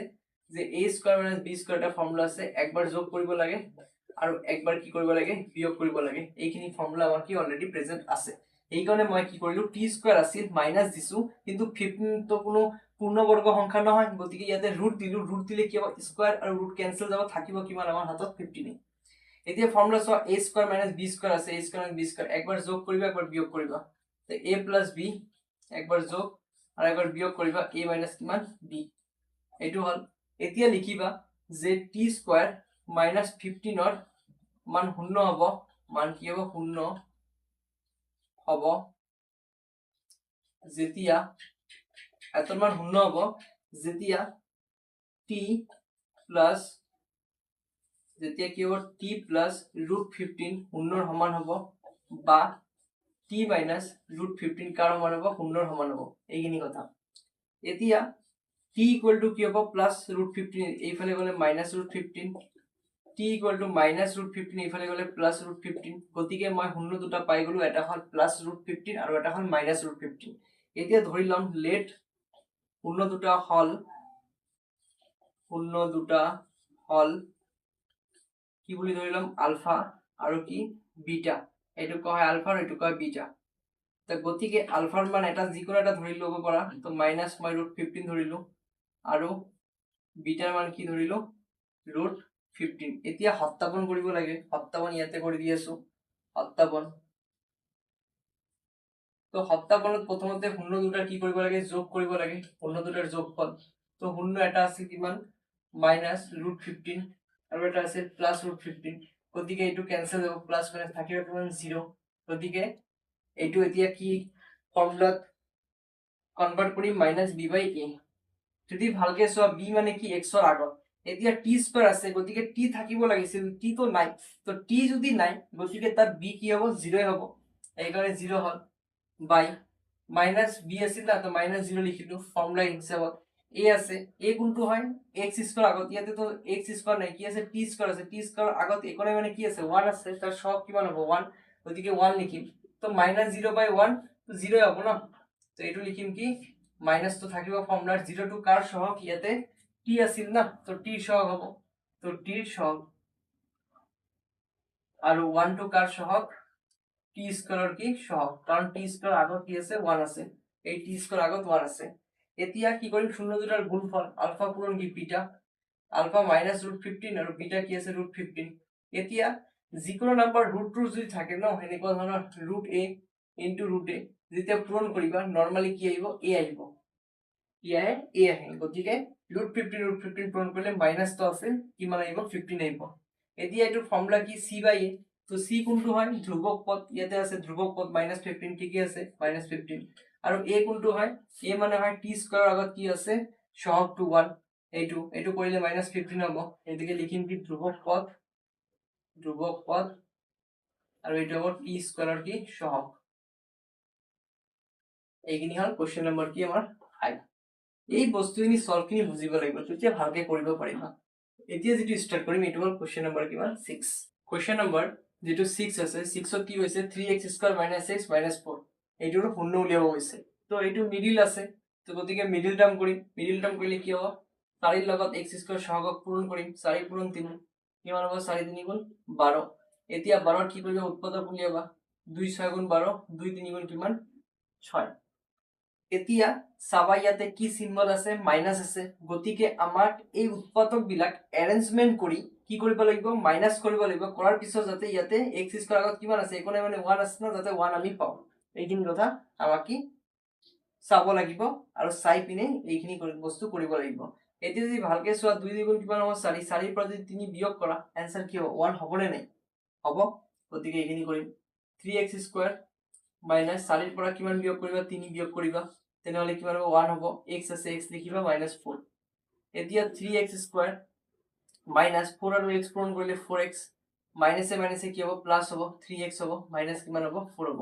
যে a স্কয়াৰ - b স্কয়াৰ এটা ফৰ্মুলা আছে, একবাৰ যোগ কৰিব লাগে আৰু একবাৰ কি কৰিব লাগে বিয়োগ কৰিব লাগে, এইখিনি ফৰ্মুলা আমাৰ কি অলৰেডি প্ৰেজেন্ট আছে। এই কাৰণে মই কি কৰিলো টি স্কয়াৰ আছিল মাইনাস দিছো, কিন্তু 15 তো কোনো পূৰ্ণবৰ্গ সংখ্যা নহয়, গতিকে ইয়াতে ৰুট দিলো, ৰুট দিলে কি হ'ব স্কয়াৰ আৰু ৰুট কেনসেল যাব, থাকিব কিমান আমাৰ হাতত 15। এতিয়া ফৰ্মুলা চোৱা a স্কয়াৰ - b স্কয়াৰ আছে, a স্কয়াৰ - b স্কয়াৰ একবাৰ যোগ কৰিবা একবাৰ বিয়োগ কৰিবা, তো a + b একবাৰ যোগ আৰু একবাৰ বিয়োগ কৰিবা a - কিমান b, এইটো হল। এতিয়া লিখিবা যে t স্কয়াৰ - 15 ৰ মান শূন্য হ'ব, মান কি হ'ব শূন্য হ'ব যেতিয়া এটাৰ মান শূন্য হ'ব যেতিয়া t প্লাস যেতিয়া কি হ'ব t প্লাস √15 শূন্যৰ সমান হ'ব, বা t মাইনাস √15 কাৰ সমান হ'ব শূন্যৰ সমান হ'ব, এইখিনি কথা। এতিয়া t ইকুয়াল টু কি হ'ব প্লাস √15, এইফালে গলে মাইনাস √15, t ইকুয়াল টু -√15 ইফালে গলে +√15 গতিকে মই শূন্য দুটা পাই গলো এটা হল +√15 আৰু এটা হল -√15 এতিয়া ধৰি লম লেট শূন্য দুটা হল কি বুলি ধৰি লম আলফা আৰু কি বিটা এটো কয় আলফা আৰু এটো কয় বিটা তো গতিকে আলফাৰ মান এটা যিকোনো এটা ধৰি লব পাৰা তো -√15 ধৰিলো আৰু বিটাৰ মান কি ধৰিলো √15 এতিয়া সত্যাপন কৰিব লাগে সত্যাপন ইয়াতে কৰি দি আছো সত্যাপন তো সত্যাপনত প্ৰথমতে শূন্য দুটাৰ কি কৰিব লাগে যোগ কৰিব লাগে শূন্য দুটাৰ যোগফল তো শূন্য এটা আছে কিমান -√15 আৰু এটা আছে +√15 গতিকে এইটো ক্যান্সেল হ'ব প্লাস মাইনাস থাকিব কিমান 0 গতিকে এইটো এতিয়া কি ফৰ্মুলাত কনভাৰ্ট কৰি -b/a যদি ভালকে চোৱা b মানে কি x ৰ আগত এতিয়া t² আছে গতিকে t থাকিব লাগিছিল t তো নাই তো t যদি নাই গতিকে তাত b কি হ'ব 0 হ'ব এইকাৰণে 0 হল বাই -b আছিল না তো -0 লিখিলো ফৰ্মুলা হিচাপত a আছে a কোনটো হয় x² আগত ইয়াতে তো x² নাই কি আছে t² আছে t² আগত একোনে মানে কি আছে 1 আছে তার সব কিমান হ'ব 1 গতিকে 1 লিখিম তো -0/1 তো 0 হ'ব না তো এটো লিখিম কি মাইনাস তো থাকিব ফর্মুলার 0 টু কার সহগ ইয়াতে t আছিল না তো t সহগ হ'ব তো t সহগ আৰু 1 টু কার সহগ t স্কয়ার কি সহগ কারণ t স্কয়ার আগত কি আছে 1 আছে এই t স্কয়ার আগত 1 আছে এতিয়া কি কৰিম শূন্য দুটাৰ গুণফল আলফা পূৰণ কি বিটা আলফা -√15 আৰু বিটা কি আছে √15 এতিয়া যিকোনো নাম্বাৰ √2 যদি থাকে ন এনেকুৱা ধৰণৰ √a * √a যেতিয়া পূৰণ কৰিবা নৰমালি কি আহিব a আহিব a আহে গতিকে √15 পূৰণ কৰিলে মাইনাস তো আছে কিমান আহিব 15 আহিব এতিয়া এটো ফৰ্মুলা কি c/a তো c কোনটো হয় ধ্ৰুবক পদ ইয়াতে আছে ধ্ৰুবক পদ -15 কি আছে -15 আৰু a কোনটো হয় a মানে হয় t² আগত কি আছে সহগ টু 1 এইটো কৰিলে -15 হ'ব এদিকে লিখিম কি ধ্ৰুবক পদ আৰু এইটো হ'ব t² কি সহগ এইখিনি হল কোশ্চেন নম্বৰ কি আমাৰ 5 এই বস্তুখিনি সলভ খিনি বুজিব লাগিব তেতিয়া ভালকে কৰিব পাৰিবা এতিয়া যেটো স্টাৰ্ট কৰিম এটো হল কোশ্চেন নম্বৰ কিমান 6 কোশ্চেন নম্বৰ যেটো 6 আছে 6 ত কি হৈছে 3x² - x - 4 এইটোৰ শূন্য উলিয়াব হৈছে তো এইটো মিডিল আছে তো গতিকে মিডিল টার্ম কৰিম মিডিল টাৰ্ম কৰিলে কি হ'ব 4 ৰ লগত x² সহগক পূৰণ কৰিম 4 পূৰণ 3 কিমান হ'ব 4 3 গুণ 12 এতিয়া 12 কি কৰিবা উৎপাদক উলিয়াবা 2 6 গুণ 12 2 3 গুণ কিমান 6 এতিয়া চাবা ইয়াতে কি সিম্বল আছে মাইনাস আছে গতিকে আমাক এই উৎপাদক বিলাক এৰেঞ্জমেন্ট কৰি কি কৰিব লাগিব মাইনাস কৰিব লাগিব কৰাৰ পিছত যাতে ইয়াতে x² আগত কিমান আছে একোনে মানে 1 আছে না যাতে 1 আমি পাও এইখিনি কথা আমাক কি চাব লাগিব আৰু চাই পিনে এইখিনি বস্তু কৰিব লাগিব এতিয়া যদি ভালকে চোৱা 2 2 গুণ কিমান হ'ব 4 4 ৰ পৰা যদি 3 বিয়োগ কৰা आंसर কি হ'ব 1 হ'বনে নাই হ'ব গতিকে এইখিনি কৰিম 3x² - 4 ৰ পৰা কিমান বিয়োগ কৰিবা 3 বিয়োগ কৰিবা তেনেহলে কিমান হ'ব 1 হ'ব x আছে x লিখিবা -4 এতিয়া 3x² - 4 আৰু x পূৰণ কৰিলে 4x মাইনাসে মাইনাসে কি হ'ব প্লাস হ'ব 3x হ'ব মাইনাস কিমান হ'ব 4 হ'ব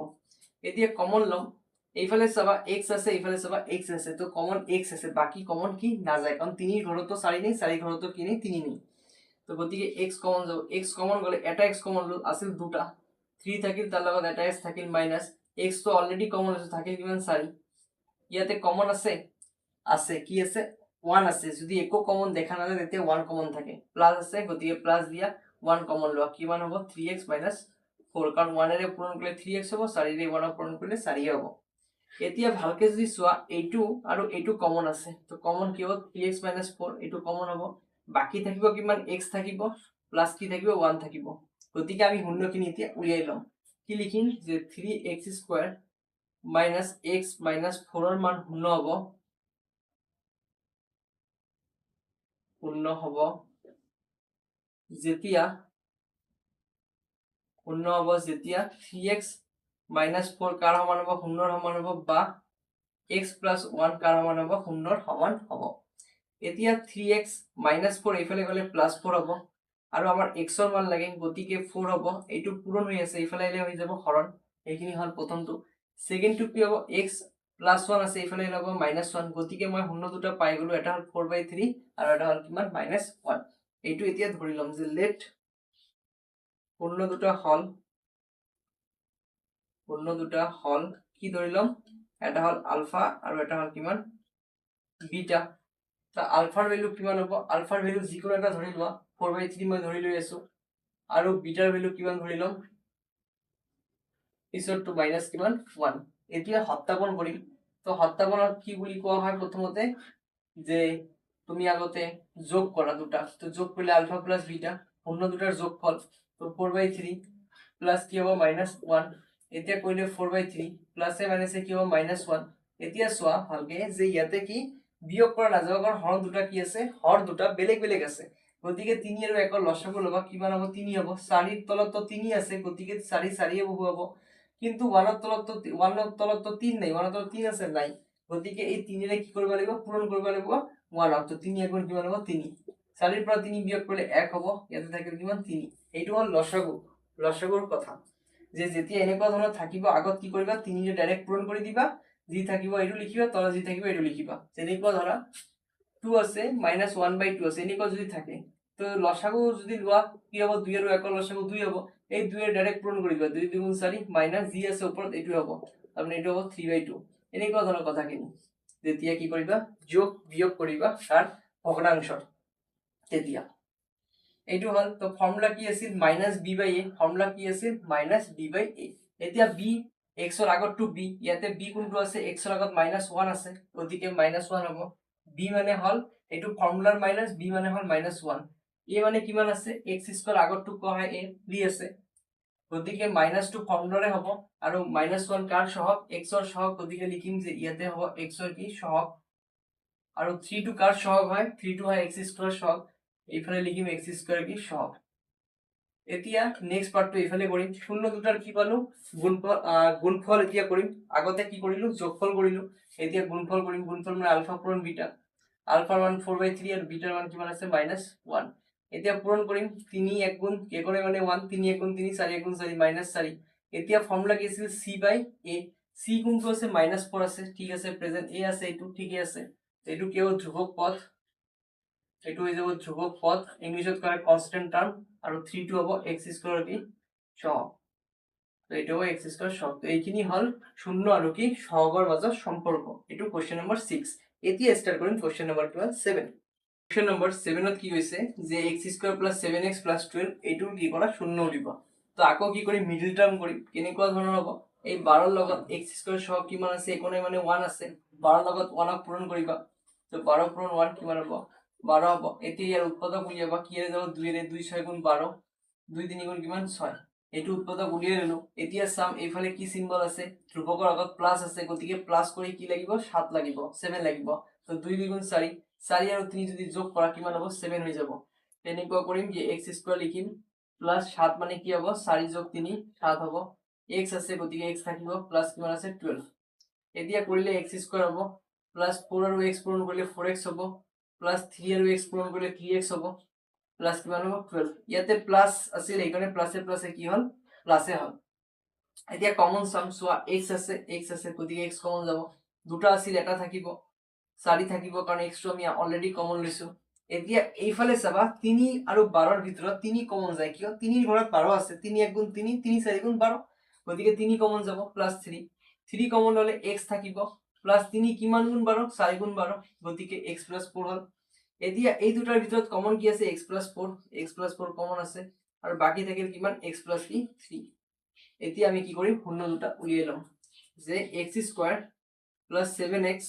এতিয়া কমন লম এইফালে চাবা x আছে এইফালে চাবা x আছে তো কমন x আছে বাকি কমন কি না যায় কারণ 3 ৰ ঘৰতো 4 নেই 4 ৰ ঘৰতো কি নেই 3 নেই তো গতিকে x কমন যাব x কমন গলে এটা x কমন আছিল দুটা 3 থাকিল তাৰ লগত এটা x থাকিল মাইনাস x তো অলরেডি কমন আছে থাকিল কিমান 4 ইয়াতে কমন আছে আছে কি আছে 1 আছে যদি একো কমন দেখা না যায় তেতিয়া 1 কমন থাকে প্লাস আছে গতিকে প্লাস দিয়া 1 কমন লোৱা কিমান হ'ব 3x - 4 কারণ 1 এর পূরণ করলে 3x হ'ব 4 এর 1 এর পূরণ করলে 4 হ'ব এতিয়া ভালকে যদি চোৱা এইটো আৰু এইটো কমন আছে তো কমন কি হ'ব 3x - 4 এইটো কমন হ'ব বাকি থাকিব কিমান x থাকিব প্লাস কি থাকিব 1 থাকিব গতিকে আমি শূন্যখিনি এতিয়া উলিয়াই লম কি লিখিম যে 3x² - x - 4 ৰ মান শূন্য হ'ব যেতিয়া 3x - 4 কাৰ সমান হ'ব শূন্যৰ সমান হ'ব বা x + 1 কাৰ সমান হ'ব শূন্যৰ সমান হ'ব এতিয়া 3x - 4 এইফালে গলে +4 হ'ব আৰু আমাৰ x ৰ মান লাগে গতিকে 4 হ'ব এইটো পূৰণ হৈ আছে এইফালে আইলে হৈ যাব হৰণ এইখিনি হল প্ৰথমটো সেকেন্ড টু কি হ'ব x + 1 আছে এইফালে হ'ব -1 গতিকে মই শূন্য দুটা পাই গলো এটা হল 4/3 আৰু এটা হল কিমান -1 এইটো এতিয়া ধৰি লম যে লেট শূন্য দুটা হল কি ধৰিলম, এটা হল আলফা আৰু এটা হল কিমান বিটা। তা আলফাৰ ভ্যালু কিমান হ'ব, আলফাৰ ভ্যালু যিকোনো এটা ধৰি লোৱা 4/3 মই ধৰি লৈ আছো, আৰু বিটাৰ ভ্যালু কিমান ধৰি লম পিছৰটো মাইনাস কিমান 1। এতিয়া সত্যাপন কৰিম। তো সত্যাপনত কি বুলি কোৱা হয়, প্ৰথমতে যে তুমি আগতে যোগ কৰা দুটা, তো যোগ কৰিলে আলফা প্লাস বিটা, শূন্য দুটাৰ যোগফল, তো 4/3 প্লাস কি হ'ব -1। এতিয়া কৰিলে 4/3 প্লাসে মাইনাসে কি হ'ব -1। এতিয়া চোৱা ভালকে যে ইয়াতে কি বিয়োগ কৰা নাযাব, কাৰণ হৰ দুটা কি আছে, হৰ দুটা বেলেগ বেলেগ আছে। গতিকে 3 আৰু 1 ৰ লসাগু ল'বা, কিমান হ'ব 3 হ'ব। 4 ৰ তলত তো 3 আছে, গতিকে 4 4 বহুৱাব। কিন্তু 1 ৰ তলত তো 3 নাই, 1 ৰ তলত 3 আছে নাই, গতিকে এই 3 ৰে কি কৰিব লাগিব, পূৰণ কৰিব লাগিব 1 তো 3 1 কিমান হ'ব 3। 4 ৰ পৰা 3 বিয়োগ কৰিলে 1 হ'ব, ইয়াতে থাকিল কিমান 3। এইটো হ'ল লসাগু, লসাগুৰ কথা। যে যেতিয়া এনেকুৱা ধৰণৰ থাকিব, আগত কি কৰিবা 3 ৰে ডাইৰেক্ট পূৰণ কৰি দিবা, যি থাকিব এইটো লিখিবা, তলত যি থাকিব এইটো লিখিবা। যেনেকুৱা ধৰা 2 আছে -1/2 আছে, এনেকুৱা যদি থাকে, তো লসাগু যদি লোৱা কি হ'ব, 2 আৰু 1 ৰ লসাগু 2 হ'ব। এই 2 ৰে ডাইৰেক্ট পূৰণ কৰি দিবা, 2 2 গুণ 4 মাইনাস যি আছে ওপৰত এইটো হ'ব, তাৰমানে এইটো হ'ব 3/2। এনেকুৱা ধৰণৰ কথাখিনি যেতিয়া কি কৰিবা যোগ বিয়োগ কৰিবা তাৰ ভগ্নাংশৰ, তেতিয়া এইটো হল। তো ফৰ্মুলা কি আছিল -b/a, ফৰ্মুলা কি আছিল -b/a। এতিয়া b x ৰ আগত টু b, ইয়াতে b কোনটো আছে, x ৰ আগত -1 আছে, গতিকে -1 হ'ব। b মানে হল এইটো ফৰ্মুলাৰ মাইনাস, b মানে হল -1। a মানে কিমান আছে, x² আগত টু কোৱা হয় a, 3 আছে, গতিকে -2 ফৰ্মুলাৰে হ'ব, আৰু -1 কাৰ সহগ, x ৰ সহগ, গতিকে লিখিম যে ইয়াতে হ'ব x ৰ কি সহগ, আৰু 3 টো কাৰ সহগ হয়, 3 টো হয় x² সহগ, এইফালে লিখিম x² কি সহগ। এতিয়া নেক্সট পার্টটো এইফালে কৰিম। শূন্য দুটাৰ কি পালো গুণফল এতিয়া কৰিম। আগতে কি কৰিলো যোগফল কৰিলো, এতিয়া গুণফল কৰিম। গুণফল মানে আলফা পূৰণ বিটা, আলফাৰ মান 4/3 আৰু বিটাৰ মান কিমান আছে -1। এতিয়া পূৰণ কৰিম, 3 1 গুণ একৰে মানে 1, 3 1 গুণ 3, 4 1 গুণ 4 -4। এতিয়া ফৰ্মুলা কি আছিল c/a, c কোনটো আছে -4 আছে, ঠিক আছে, প্ৰেজেন্ট a আছে, এইটো ঠিকে আছে। এইটো কি হ'ব ধ্ৰুবক পদ, এইটো হৈ যাব ধ্ৰুবক পদ, ইংলিশত কয় কনস্ট্যান্ট টাৰ্ম, আৰু 3 টো হ'ব x² কি সহগ, তো এইটো হ'ব x² সহগ। তো এইখিনি হল শূন্য আৰু কি সহগৰ মাজৰ সম্পৰ্ক। এইটো কোশ্চেন নম্বৰ 6। এতিয়া স্টাৰ্ট কৰিম কোশ্চেন নম্বৰ 7। কোশ্চেন নম্বৰ 7ত কি হৈছে যে x² + 7x + 12 এইটো কি কৰা শূন্য উলিব। তো আকৌ কি কৰিম মিডল টাৰ্ম কৰিম। কেনেকুৱা ধৰণৰ হ'ব, এই 12 ৰ লগত x² সহগ কিমান আছে, একোনে মানে 1 আছে, 12 ৰ লগত 1ক পূৰণ কৰিবা, তো 12 পূৰণ 1 কিমান হ'ব 12 হ'ব। এতিয়া ইয়াৰ উৎপাদক উলিয়াবা, কি এৰে যাব 2 এৰে, 2 6 গুণ 12, 2 3 গুণ কিমান 6, এইটো উৎপাদক উলিয়াই ললো। এতিয়া চাম এইফালে কি সিম্বল আছে, ধ্ৰুবকৰ আগত প্লাস আছে, গতিকে প্লাস কৰি কি লাগিব 7 লাগিব, 7 লাগিব। তো 2 2 গুণ 4, 4 আৰু 3 যদি যোগ কৰা কিমান হ'ব 7 হৈ যাব। তেনেকুৱা কৰিম যে x² লিখিম প্লাস 7 মানে কি হ'ব 4 যোগ 3 7 হ'ব, x আছে গতিকে x থাকিব, প্লাস কিমান আছে 12। এতিয়া কৰিলে x² হ'ব, প্লাস 4 আৰু x পূৰণ কৰিলে 4x হ'ব, প্লাস 3 আৰু x পূৰণ কৰিলে 3x হ'ব, প্লাস কিমান হ'ব 12। ইয়াতে প্লাস আছিল, এইকাৰণে প্লাসে প্লাসে কি হল প্লাসে হল। এতিয়া কমন সাম চোৱা, x আছে, গতিকে x কমন যাব, দুটা আছিল এটা থাকিব, 4 থাকিব, কাৰণ x টো আমি অলৰেডি কমন লৈছো। এতিয়া এইফালে চাবা 3 আৰু 12 ৰ ভিতৰত 3 কমন যায়, কিয় 3 ৰ ঘৰত 12 আছে, 3 1 গুণ 3, 3 4 গুণ 12, গতিকে 3 কমন যাব, প্লাস 3, 3 কমন হলে x থাকিব, প্লাস 3 কিমান গুণ 12 4 গুণ 12, গতিকে x + 4 হল। এতিয়া এই দুটাৰ ভিতৰত কমন কি আছে x + 4, x + 4 কমন আছে, আৰু বাকি থাকিল কিমান x + 3। এতিয়া আমি কি কৰিম শূন্য দুটা উলিয়াই লম, যে x² + 7x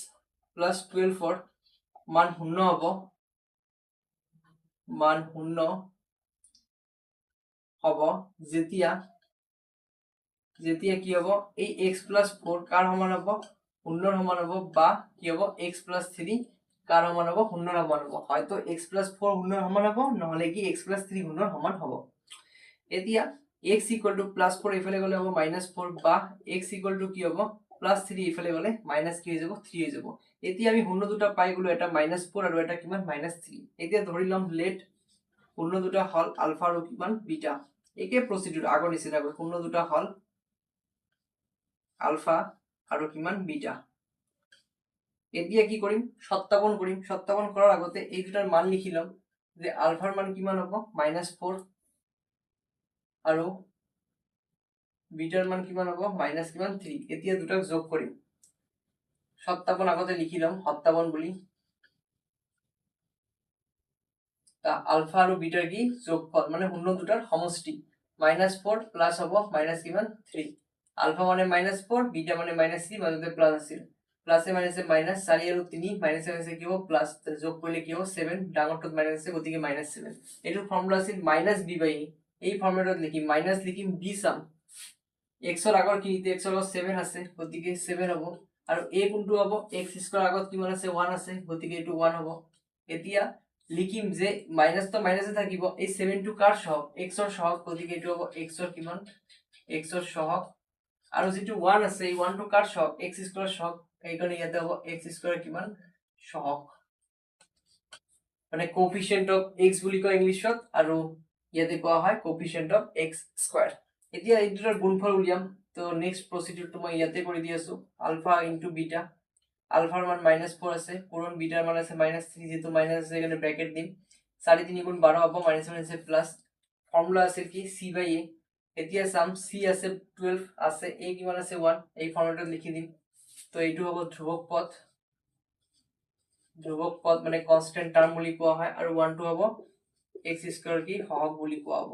+ 12 মান শূন্য হ'ব, মান শূন্য হ'ব যেতিয়া যেতিয়া কি হ'ব এই x + 4 কাৰ সমান হ'ব শূন্যৰ সমান হ'ব, বা কি হ'ব x + 3 কাৰ সমান হ'ব শূন্যৰ সমান হ'ব। হয়তো x + 4 শূন্যৰ সমান হ'ব, নহলে কি x + 3 শূন্যৰ সমান হ'ব। এতিয়া x = +4 ইফালে গলে হ'ব -4, বা x = কি হ'ব +3 ইফালে গলে মাইনাস কি হৈ যাব 3 হৈ যাব। এতিয়া আমি শূন্য দুটা পাই গলো, এটা -4 আৰু এটা কিমান -3। এতিয়া ধৰি লম লেট শূন্য দুটা হল আলফা আৰু কিমান বিটা, একে প্ৰসিডিউৰ আগৰ নিচিনাকৈ শূন্য দুটা হল আলফা আৰু কিমান বিটা। এতিয়া কি কৰিম সত্যাপন কৰিম। সত্যাপন কৰাৰ আগতে এই দুটাৰ মান লিখি লম, যে আলফাৰ মান কিমান হ'ব -4, আৰু বিটাৰ মান কিমান হ'ব মাইনাছ কিমান 3। এতিয়া দুটাক যোগ কৰিম, সত্তাপন আগতে লিখি লম সত্তাপন বুলি। আলফা আৰু বিটাৰ কি যোগফল মানে শূন্য দুটাৰ সমষ্টি। -4 প্লাস হ'ব মাইনাস কিমান 3। আলফা মানে -4, বিটা মানে -3, মাজতে প্লাস আছিল। প্লাসে মাইনাসে মাইনাস 4 আৰু 3 মাইনাসে মাইনাসে কি হ'ব প্লাস, যোগ কৰিলে কি হ'ব 7, ডাঙৰটোত মাইনাস আছে গতিকে -7। এইটো ফৰ্মুলা আছিল -b/a। এই ফৰ্মুলাত লিখিম মাইনাস লিখিম b সাম x ৰ আগৰ খিনিতে x ৰ আগত 7 আছে গতিকে 7 হ'ব, আৰু a কোনটো হ'ব x² আগত কিমান আছে 1 আছে গতিকে এইটো 1 হ'ব। এতিয়া লিখিম যে মাইনাস তো মাইনাসে থাকিব, এই 7 টো কার সহগ x ৰ সহগ গতিকে এইটো হ'ব x ৰ কিমান x ৰ সহগ, আৰু যেটো 1 আছে এই 1 টো কাৰ সহগ x² সহগ, এইকাৰণে ইয়াতে হ'ব x² কিমান সহগ, মানে কোএফিচিয়েন্ট অফ x বুলি কয় ইংলিশত, আৰু ইয়াতে কোৱা হয় কোএফিচিয়েন্ট অফ x²। এতিয়া এই দুটাৰ গুণফল উলিয়াম। তো নেক্সট প্ৰসিডিউৰটো মই ইয়াতে কৰি দি আছো, আলফা ইনটু বিটা। আলফার মান -4 আছে, পূরণ বিটার মান আছে -3, যেহেতু মাইনাস আছে এখানে ব্র্যাকেট দিম। 4 3 গুণ 12 হবে, মাইনাস মাইনাসে প্লাস। ফর্মুলা আছে কি c/a। এতিয়া সাম c আছে 12 আছে, a কিমান আছে 1, এই ফর্মুলাটা লিখি দিম। তো এইটো হ'ব ধ্রুবক পদ মানে কনস্ট্যান্ট টার্ম বুলি কোৱা হয়, আৰু 1 টো হ'ব x² কি সহগ বুলি কোৱা হ'ব।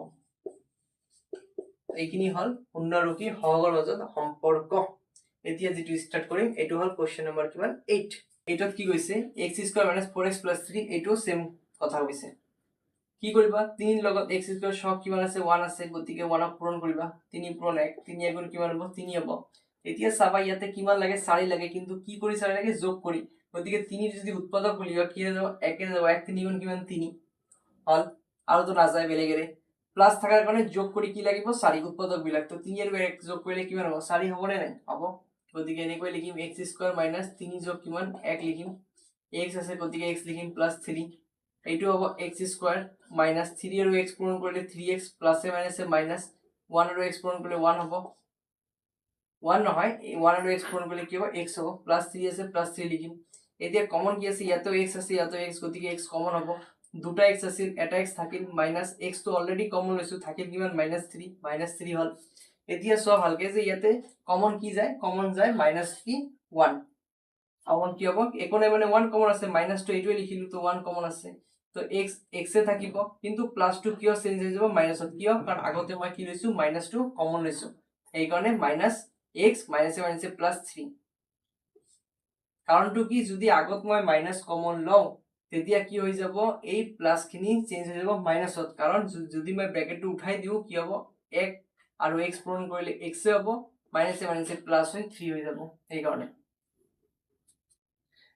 এইখিনি হল শূন্য আৰু কি সহগৰ মাজত সম্পৰ্ক। এতিয়া যেটো স্টাৰ্ট কৰিম এইটো হল কোশ্চেন নম্বৰ কিমান 8। এইটোত কি কৈছে x² - 4x + 3, এইটো সেম কথা কৈছে। কি কৰিবা 3 লগত x² সহগ কিমান আছে 1 আছে গতিকে 1 ক পূৰণ কৰিবা, 3 পূৰণ 1, 3 1 কিমান হ'ব 3 হ'ব। এতিয়া চাবা ইয়াতে কিমান লাগে 4 লাগে, কিন্তু কি কৰি 4 লাগে যোগ কৰি, গতিকে 3 যদি উৎপাদক উলিওৱা কি হৈ যাব 1 এ যাব, 1 3 গুণ কিমান 3 হল, আৰু তো নাযায় বেলেগেৰে প্লাস থাকাৰ কাৰণে যোগ কৰি কি লাগিব 4 উৎপাদক বিলাক। তো 3 আৰু 1 যোগ কৰিলে কিমান হ'ব 4 হ'ব নে নাই হ'ব, গতিকে এনেকৈ লিখিম x² - 3 যোগ কিমান 1 লিখিম, x আছে গতিকে x লিখিম +3। এইটো হ'ব x² - 3 আৰু x পূৰণ কৰিলে 3x, প্লাসে মাইনাসে মাইনাস, 1 আৰু x পূৰণ কৰিলে 1 হ'ব, 1 নহয় 1 আৰু x পূৰণ কৰিলে কি হ'ব x হ'ব, +3 আছে +3 লিখিম। এতিয়া কমন কি আছে ইয়াতেও x আছে ইয়াতেও x গতিকে x কমন হ'ব, দুটা x আছিল এটা x থাকিল, মাইনাস x তো অলরেডি কমন লৈছো থাকিল কিমান -3 হল। এতিয়া সব ভালকে যে ইয়াতে কমন কি যায় কমন যায় -1, কমন কি হ'ব একো নাই মানে 1 কমন আছে, মাইনাস তো এইটোৱে লিখিলো তো 1 কমন আছে, তো x এ থাকিব, কিন্তু প্লাস টু কিয় চেঞ্জ হৈ যাব মাইনাসত, কিয় কাৰণ আগতে মই কি লৈছো -2 কমন লৈছো, এই কাৰণে -x মাইনাসে মাইনাসে +3। কাৰণটো কি যদি আগত মই মাইনাস কমন লওঁ তেতিয়া কি হৈ যাব এই প্লাস খিনি চেঞ্জ হৈ যাব মাইনাসত, কাৰণ যদি মই ব্ৰ্যাকেটটো উঠাই দিও কি হ'ব 1 আৰু x পূৰণ কৰিলে x এ হ'ব, মাইনাসে মাইনাসে প্লাস হৈ 3 হৈ যাব, এই কাৰণে।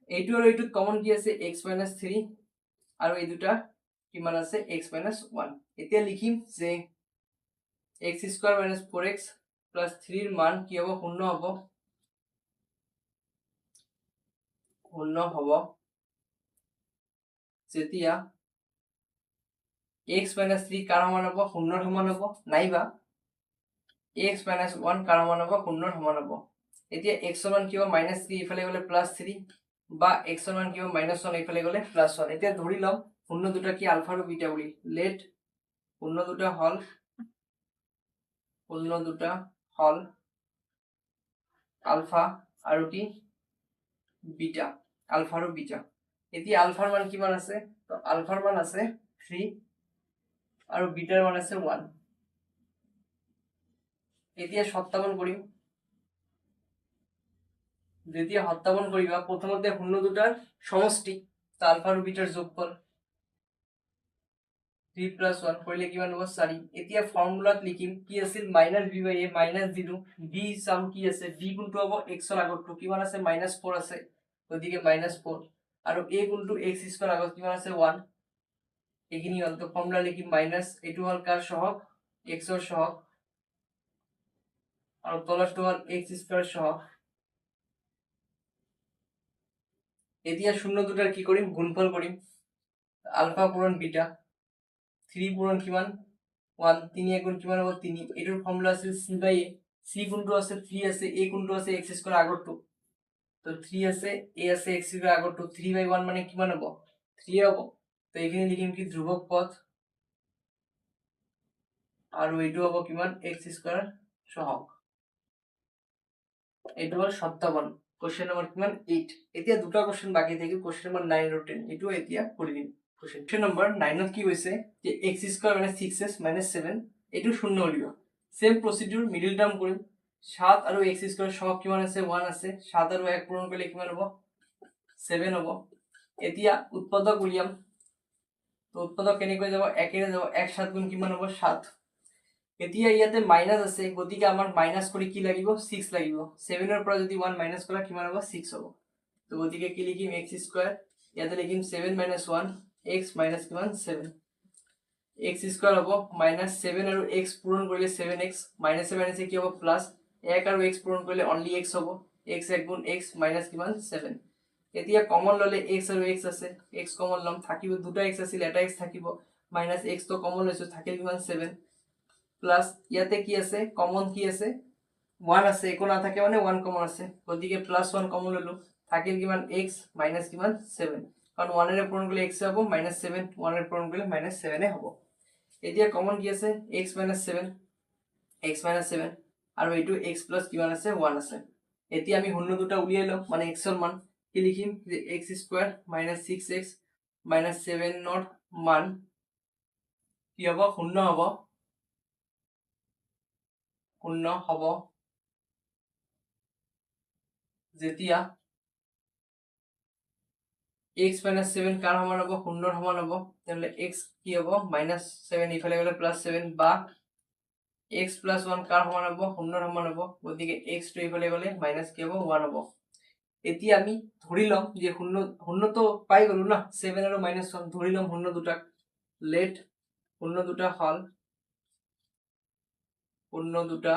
এইটো আৰু এইটো কমন কি আছে x - 3, আৰু এই দুটা কিমান আছে x - 1। এতিয়া লিখিম যে x² - 4x + 3 ৰ মান কি হ'ব 0 হ'ব, 0 হ'ব যেতিয়া x - 3 কাৰ সমান হ'ব 0 ৰ সমান হ'ব, নাইবা x - 1 কাৰ সমান হ'ব 0 ৰ সমান হ'ব। এতিয়া x ৰ মান কি হ'ব -3 ইফালে গলে +3, বা x ৰ মান কি হ'ব -1 ইফালে গলে +1। এতিয়া ধৰি লম শূন্য দুটা কি আলফা আৰু বিটা বুলি, লেট শূন্য দুটা হল আলফা আৰু কি বিটা, আলফা আৰু বিটা। এতিয়া আলফাৰ মান কিমান আছে, তো আলফাৰ মান আছে 3 আৰু বিটাৰ মান আছে 1। এতিয়া সত্যাপন কৰিম, যেতিয়া সত্যাপন কৰিবা প্ৰথমতে শূন্য দুটাৰ সমষ্টি, তো আলফা আৰু বিটাৰ যোগফল 3 + 1 কৰিলে কিমান হ'ব 4। এতিয়া ফৰ্মুলাত লিখিম কি আছিল -b/a মাইনাস দিলো, b সাম কি আছে b কোনটো হ'ব x ৰ আগতটো কিমান আছে -4 আছে গতিকে -4, আৰু a কোনটো x² আগত কিমান আছে 1, এইখিনি হল। তো ফর্মুলা লিখি মাইনাস, এইটো হল কার সহগ x ৰ সহগ, আৰু তলৰটো হল x² সহগ। এতিয়া শূন্য দুটাৰ কি কৰিম গুণফল কৰিম, আলফা পূৰণ বিটা, 3 পূৰণ কিমান 1, 3 1 গুণ কিমান হ'ব 3, এইটোৰ ফর্মুলা আছিল c/a, c কোনটো আছে 3 আছে, a কোনটো আছে x² আগৰটো, তো 3 আছে a আছে x² আগৰটো, 3/1 মানে কিমান হ'ব 3 হ'ব। তো এখানে লিখিম কি ধ্রুবক পদ আৰু এইটো হ'ব কিমান x স্কয়াৰ সহগ এইটো হ'ল 57 কোশ্চেন নম্বৰ কিমান 8 এতিয়া দুটা কোশ্চেন বাকি থাকিল কোশ্চেন নম্বৰ 9 আৰু 10 এইটো এতিয়া কৰি দিম কোশ্চেন নম্বৰ 9 ত কি কৈছে যে x স্কয়াৰ মানে 6x 7 এইটো শূন্য উলিয়াও সেম প্ৰসিডিউৰ মিডল টাৰ্ম কৰিম 7 আৰু x স্কয়াৰ সহগ কিমান আছে 1 আছে 7 আৰু 1 পূৰণ কৰিলে কিমান হ'ব 7 হ'ব এতিয়া উৎপাদক উলিয়াম তো উৎপাদক কেনেকৈ যাব 1 এৰে যাব 1 7 গুণ কিমান হ'ব 7 এতিয়া ইয়াতে মাইনাস আছে গতিকে আমাৰ মাইনাস কৰি কি লাগিব 6 লাগিব 7 এৰ পৰা যদি 1 মাইনাস কৰা কিমান হ'ব 6 হ'ব তো গতিকে কি লিখিম x স্কয়ার ইয়াতে লিখিম 7 - 1 x - কিমান 7 x স্কয়ার হ'ব -7 আৰু x পূৰণ কৰিলে 7x -7 কি হ'ব প্লাস 1 আৰু x পূৰণ কৰিলে অনলি x হ'ব x 1 গুণ x - কিমান 7 এতিয়া কমন ললে x আৰু x আছে x কমন লম থাকিব দুটা x আছিল এটা x থাকিব -x তো কমন লৈছো থাকিল কিমান 7 প্লাস ইয়াতে কি আছে কমন কি আছে 1 আছে একো না থাকে মানে 1 কমন আছে গতিকে প্লাস 1 কমন ললো থাকিল কিমান x - কিমান 7 কারণ 1 এর পূরণ করলে x হবে -7 1 এর পূরণ করলে -7 এ হবে এতিয়া কমন কি আছে x - 7 আৰু এইটো x প্লাস কিমান আছে 1 আছে এতিয়া আমি শূন্য দুটা উলিয়াই লম মানে x এর মান কি লিখিম যে x স্কয়ার - 6x - 7 ৰ মান কি হ'ব শূন্য হ'ব যেতিয়া x - 7 কাৰ সমান হ'ব শূন্যৰ সমান হ'ব তেনলে x কি হ'ব -7 ইফালে গলে +7 বা x + 1 কাৰ সমান হ'ব শূন্যৰ সমান হ'ব গতিকে x টো ইফালে গলে মাইনাস কি হ'ব 1 হ'ব এতিয়া আমি ধৰি লম যে শূন্য তো পাই গলো না 7 আৰু -1 ধৰি লম শূন্য দুটা লেট শূন্য দুটা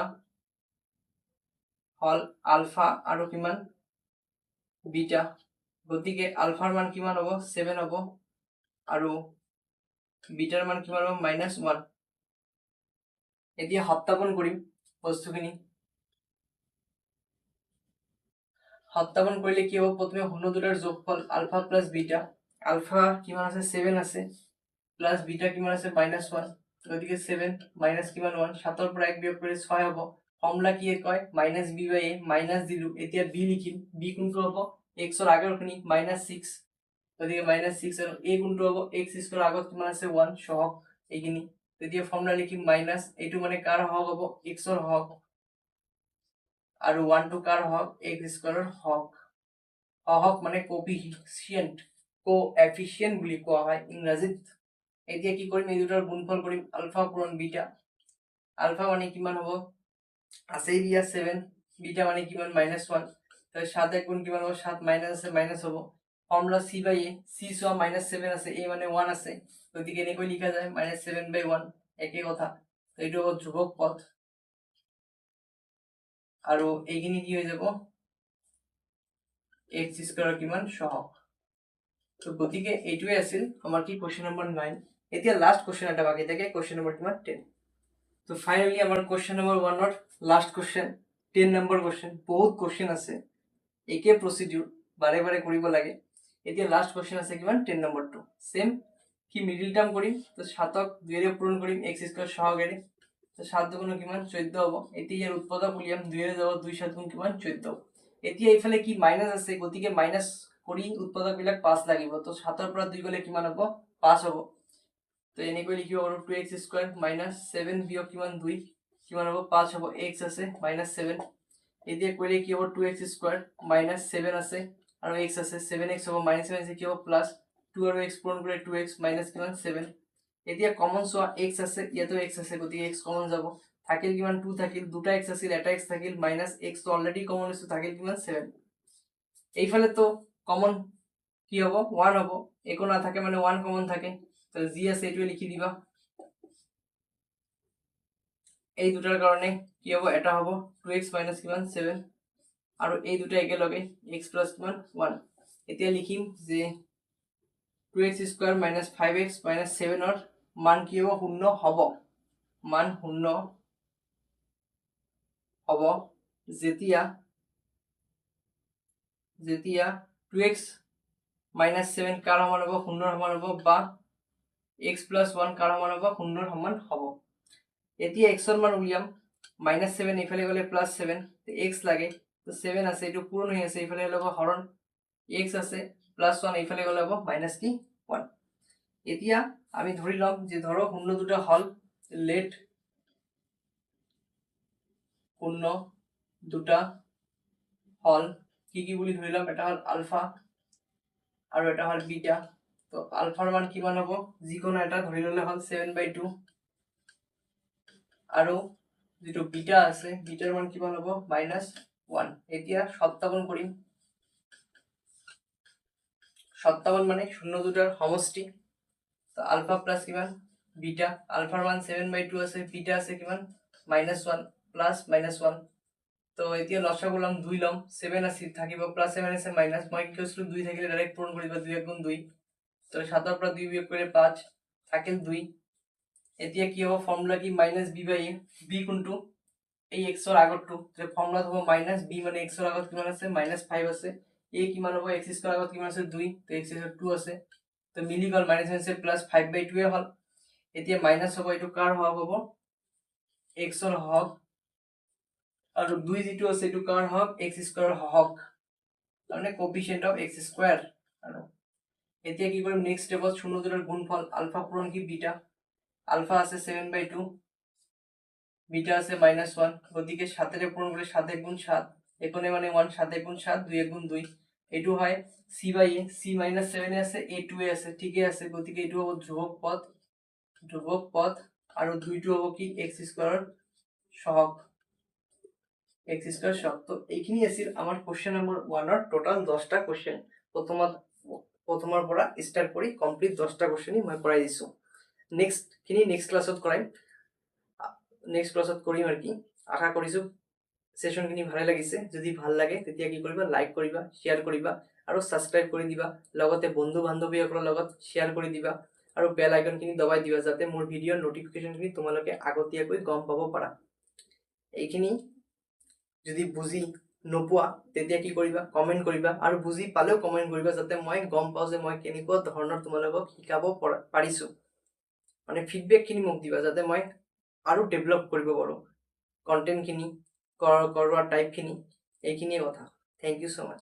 হল আলফা আৰু কিমান বিটা গতিকে আলফাৰ মান কিমান হ'ব 7 হ'ব আৰু বিটাৰ মান কিমান হ'ব -1 এতিয়া সত্যাপন কৰিম বস্তুখিনি সত্যাপন কৰিলে কি হ'ব প্ৰথমে শূন্য দুটাৰ যোগফল আলফা প্লাস বিটা আলফা কিমান আছে 7 আছে প্লাস বিটা কিমান আছে -1 গতিকে 7 মাইনাস কিমান 1 7 ৰ পৰা 1 বিয়োগ কৰি 6 হ'ব ফর্মুলা কি কয় -b/a মাইনাস দিলু এতিয়া b লিখিম b কোনটো হ'ব x ৰ আগৰখিনি -6 গতিকে -6 আৰু a কোনটো হ'ব x স্কয়ার আগত কিমান আছে 1 সহগ এইখিনি তেতিয়া ফর্মুলা লিখিম মাইনাস এইটো মানে কাৰ হওক হ'ব x ৰ হওক আৰু 1 টু কাৰ হওক x স্কয়াৰৰ হওক হওক মানে কোএফিসিয়েন্ট বুলি কোৱা হয় ইংৰাজীত এতিয়া কি কৰিম এই দুটাৰ গুণফল কৰিম আলফা পূৰণ বিটা আলফা মানে কিমান হ'ব আছে দিয়া 7 বিটা মানে কিমান -1 তাহলে 7 1 গুণ কিমান হবে 7 মাইনাস আছে মাইনাস হবে ফর্মুলা c/a c সহ -7 আছে a মানে 1 আছে গতিকে এনেকৈ লিখা যায় -7/1 একই কথা তো এইটো হ'ব ধ্রুবক পদ আৰু এইখিনি কি হৈ যাব x স্কয়াৰ কিমান সহগ তো গতিকে এইটোৱে আছিল আমাৰ কি কোশ্চেন নম্বৰ 9 এতিয়া লাস্ট কোশ্চেন এটা বাকি থাকে কোশ্চেন নম্বৰ কিমান 10 তো ফাইনালি আমাৰ কোশ্চেন নম্বৰ 1 ৰ লাস্ট কোশ্চেন 10 নম্বৰ কোশ্চেন বহুত কোশ্চেন আছে একে প্ৰসিডিউৰ বাৰে বাৰে কৰিব লাগে এতিয়া লাস্ট কোশ্চেন আছে কিমান 10 নম্বৰটো সেম কি মিডল টাৰ্ম কৰিম তো 7ক 2 এৰে পূৰণ কৰিম x স্কয়াৰ সহগেৰে তো 7 দুগুণ কিমান 14 হ'ব এতিয়া ইয়াৰ উৎপাদক উলিয়াম 2 এৰে যাব 2 7 গুণ কিমান 14 এতিয়া এইফালে কি মাইনাস আছে গতিকে মাইনাস কৰি উৎপাদক বিলাক 5 লাগিব তো 7 ৰ পৰা 2 গলে কিমান হ'ব 5 হ'ব তো এনেকৈ লিখিব পাৰো 2x স্কয়ার - 7 বিয়োগ কিমান 2 কিমান হ'ব 5 হ'ব x আছে -7 এতিয়া কৰিলে কি হ'ব 2x স্কয়াৰ -7 আছে আৰু x আছে 7x হ'ব -7 আছে কি হ'ব প্লাস 2 আৰু x পূৰণ কৰিলে 2x মাইনাস কিমান 7 এতিয়া কমন সোয়া x আছে ইয়াতো x আছে গতিকে x কমন যাব থাকিল কিমান 2 থাকিল দুটা x আছিল এটা x থাকিল -x তো অলরেডি কমন আছে থাকিল কিমান 7 এইফালে তো কমন কি হ'ব 1 হ'ব একো না থাকে মানে 1 কমন থাকে তো জি আছে এইটোৱে লিখি দিবা এই দুটাৰ কাৰণে কি হ'ব এটা হ'ব 2x মাইনাস কিমান 7 আৰু এই দুটা একেলগে x প্লাস কিমান 1 এতিয়া লিখিম যে 2x স্কয়ার - 5x - 7 ৰ মান কি হ'ব শূন্য হ'ব মান শূন্য হ'ব যেতিয়া 2x - 7 কাৰ সমান হ'ব শূন্যৰ সমান হ'ব বা x + 1 কাৰ সমান হ'ব শূন্যৰ সমান হ'ব এতিয়া এক্সৰ মান উলিয়াম -7 এইফালে গ'লে +7 এক্স লাগে তো 7 আছে এইটো পূৰণ হৈ আছে এইফালে ল'ব হৰণ এক্স আছে +1 এইফালে গ'লে হ'ব -1 এতিয়া আমি ধৰি লম যে ধৰো শূন্য দুটা হল লেট শূন্য দুটা হল কি বুলি ধৰি লম এটা হল আলফা আৰু এটা হল বিটা তো আলফাৰ মান কিমান হ'ব যিকোনো এটা ধৰি ললে হল 7/2 আৰু যেটো বিটা আছে বিটাৰ মান কিমান হ'ব -1 এতিয়া সত্যাপন কৰিম সত্যাপন মানে শূন্য দুটাৰ সমষ্টি তো আলফা প্লাস কিমান বিটা আলফাৰ মান 7/2 আছে বিটা আছে কিমান -1 প্লাস -1 তো এতিয়া লসাগু লম 2 লম 7 আছে থাকিব +7 আছে মাইনাস মই কি কৈছিলো 2 থাকিলে ডাইরেক্ট পূরণ কৰিবা 2 গুণ 2 তো 7 ৰ পৰা 2 বিয়োগ কৰিলে 5 থাকিল 2 এতিয়া কি হ'ব ফৰ্মুলা কি -b/a b কোনটো এই x ৰ আগৰটো যে ফৰ্মুলা হ'ব -b মানে x ৰ আগত কিমান আছে -5 আছে a কিমান হ'ব x স্কয়ার আগত কিমান আছে 2 তো x স্কয়ার 2 আছে তো মিলি গল -আছে +5/2 এ হল এতিয়া মাইনাস হ'ব এটো কাৰ হক হ'ব x ৰ হক আৰু 2 যেটো আছে এটো কাৰ হক x স্কয়াৰ হক মানে কোএফিসিয়েন্ট অফ x স্কয়াৰ আৰু এতিয়া কি কৰিম নেক্সট স্টেপত শূন্য দুটাৰ গুণফল আলফা পূৰণ কি বিটা আলফা আছে 7/2 বিটা আছে -1 গতিকে 7 এর পূরণ করলে 7 × 7 এখানে মানে 1 7 × 7 2 × 2 এটু হয় c/a c -7 এ আছে a 2 এ আছে ঠিকই আছে গতিকে এটু হ'ব ধ্রুবক পদ আৰু 2 টু হ'ব কি x স্কয়াৰ সহগ x স্কয়াৰ সহগ তো এইখিনি আছিল আমাৰ কোশ্চেন নম্বৰ 1 ৰ টোটাল 10টা কোশ্চেন প্ৰথমৰ পৰা স্টাৰ্ট কৰি কমপ্লিট 10টা কোশ্চেনই মই কৰাই দিছো নেক্সট ক্লাছত কৰাইম নেক্সট ক্লাছত কৰিম আৰু কি আশা কৰিছো সেশনখিনি ভালে লাগিছে যদি ভাল লাগে তেতিয়া কি কৰিবা লাইক কৰিবা শেয়াৰ কৰিবা আৰু সাবস্ক্ৰাইব কৰি দিবা লগতে বন্ধু বান্ধৱীসকলৰ লগত শেয়াৰ কৰি দিবা আৰু বেল আইকনখিনি দবাই দিবা যাতে মোৰ ভিডিঅ'ৰ নোটিফিকেশনখিনি তোমালোকে আগতীয়াকৈ গম পাব পাৰা এইখিনি যদি বুজি নোপোৱা তেতিয়া কি কৰিবা কমেন্ট কৰিবা আৰু বুজি পালেও কমেন্ট কৰিবা যাতে মই গম পাও যে মই কেনেকুৱা ধৰণৰ তোমালোকক শিকাব পাৰিছো মানে ফিডব্যাকখিনি মোক দিবা যাতে মই আৰু ডেভেলপ কৰিব পাৰো কন্টেন্টখিনি কৰোৱা টাইপখিনি এইখিনিয়ে কথা থ্যাংক ইউ সো মাচ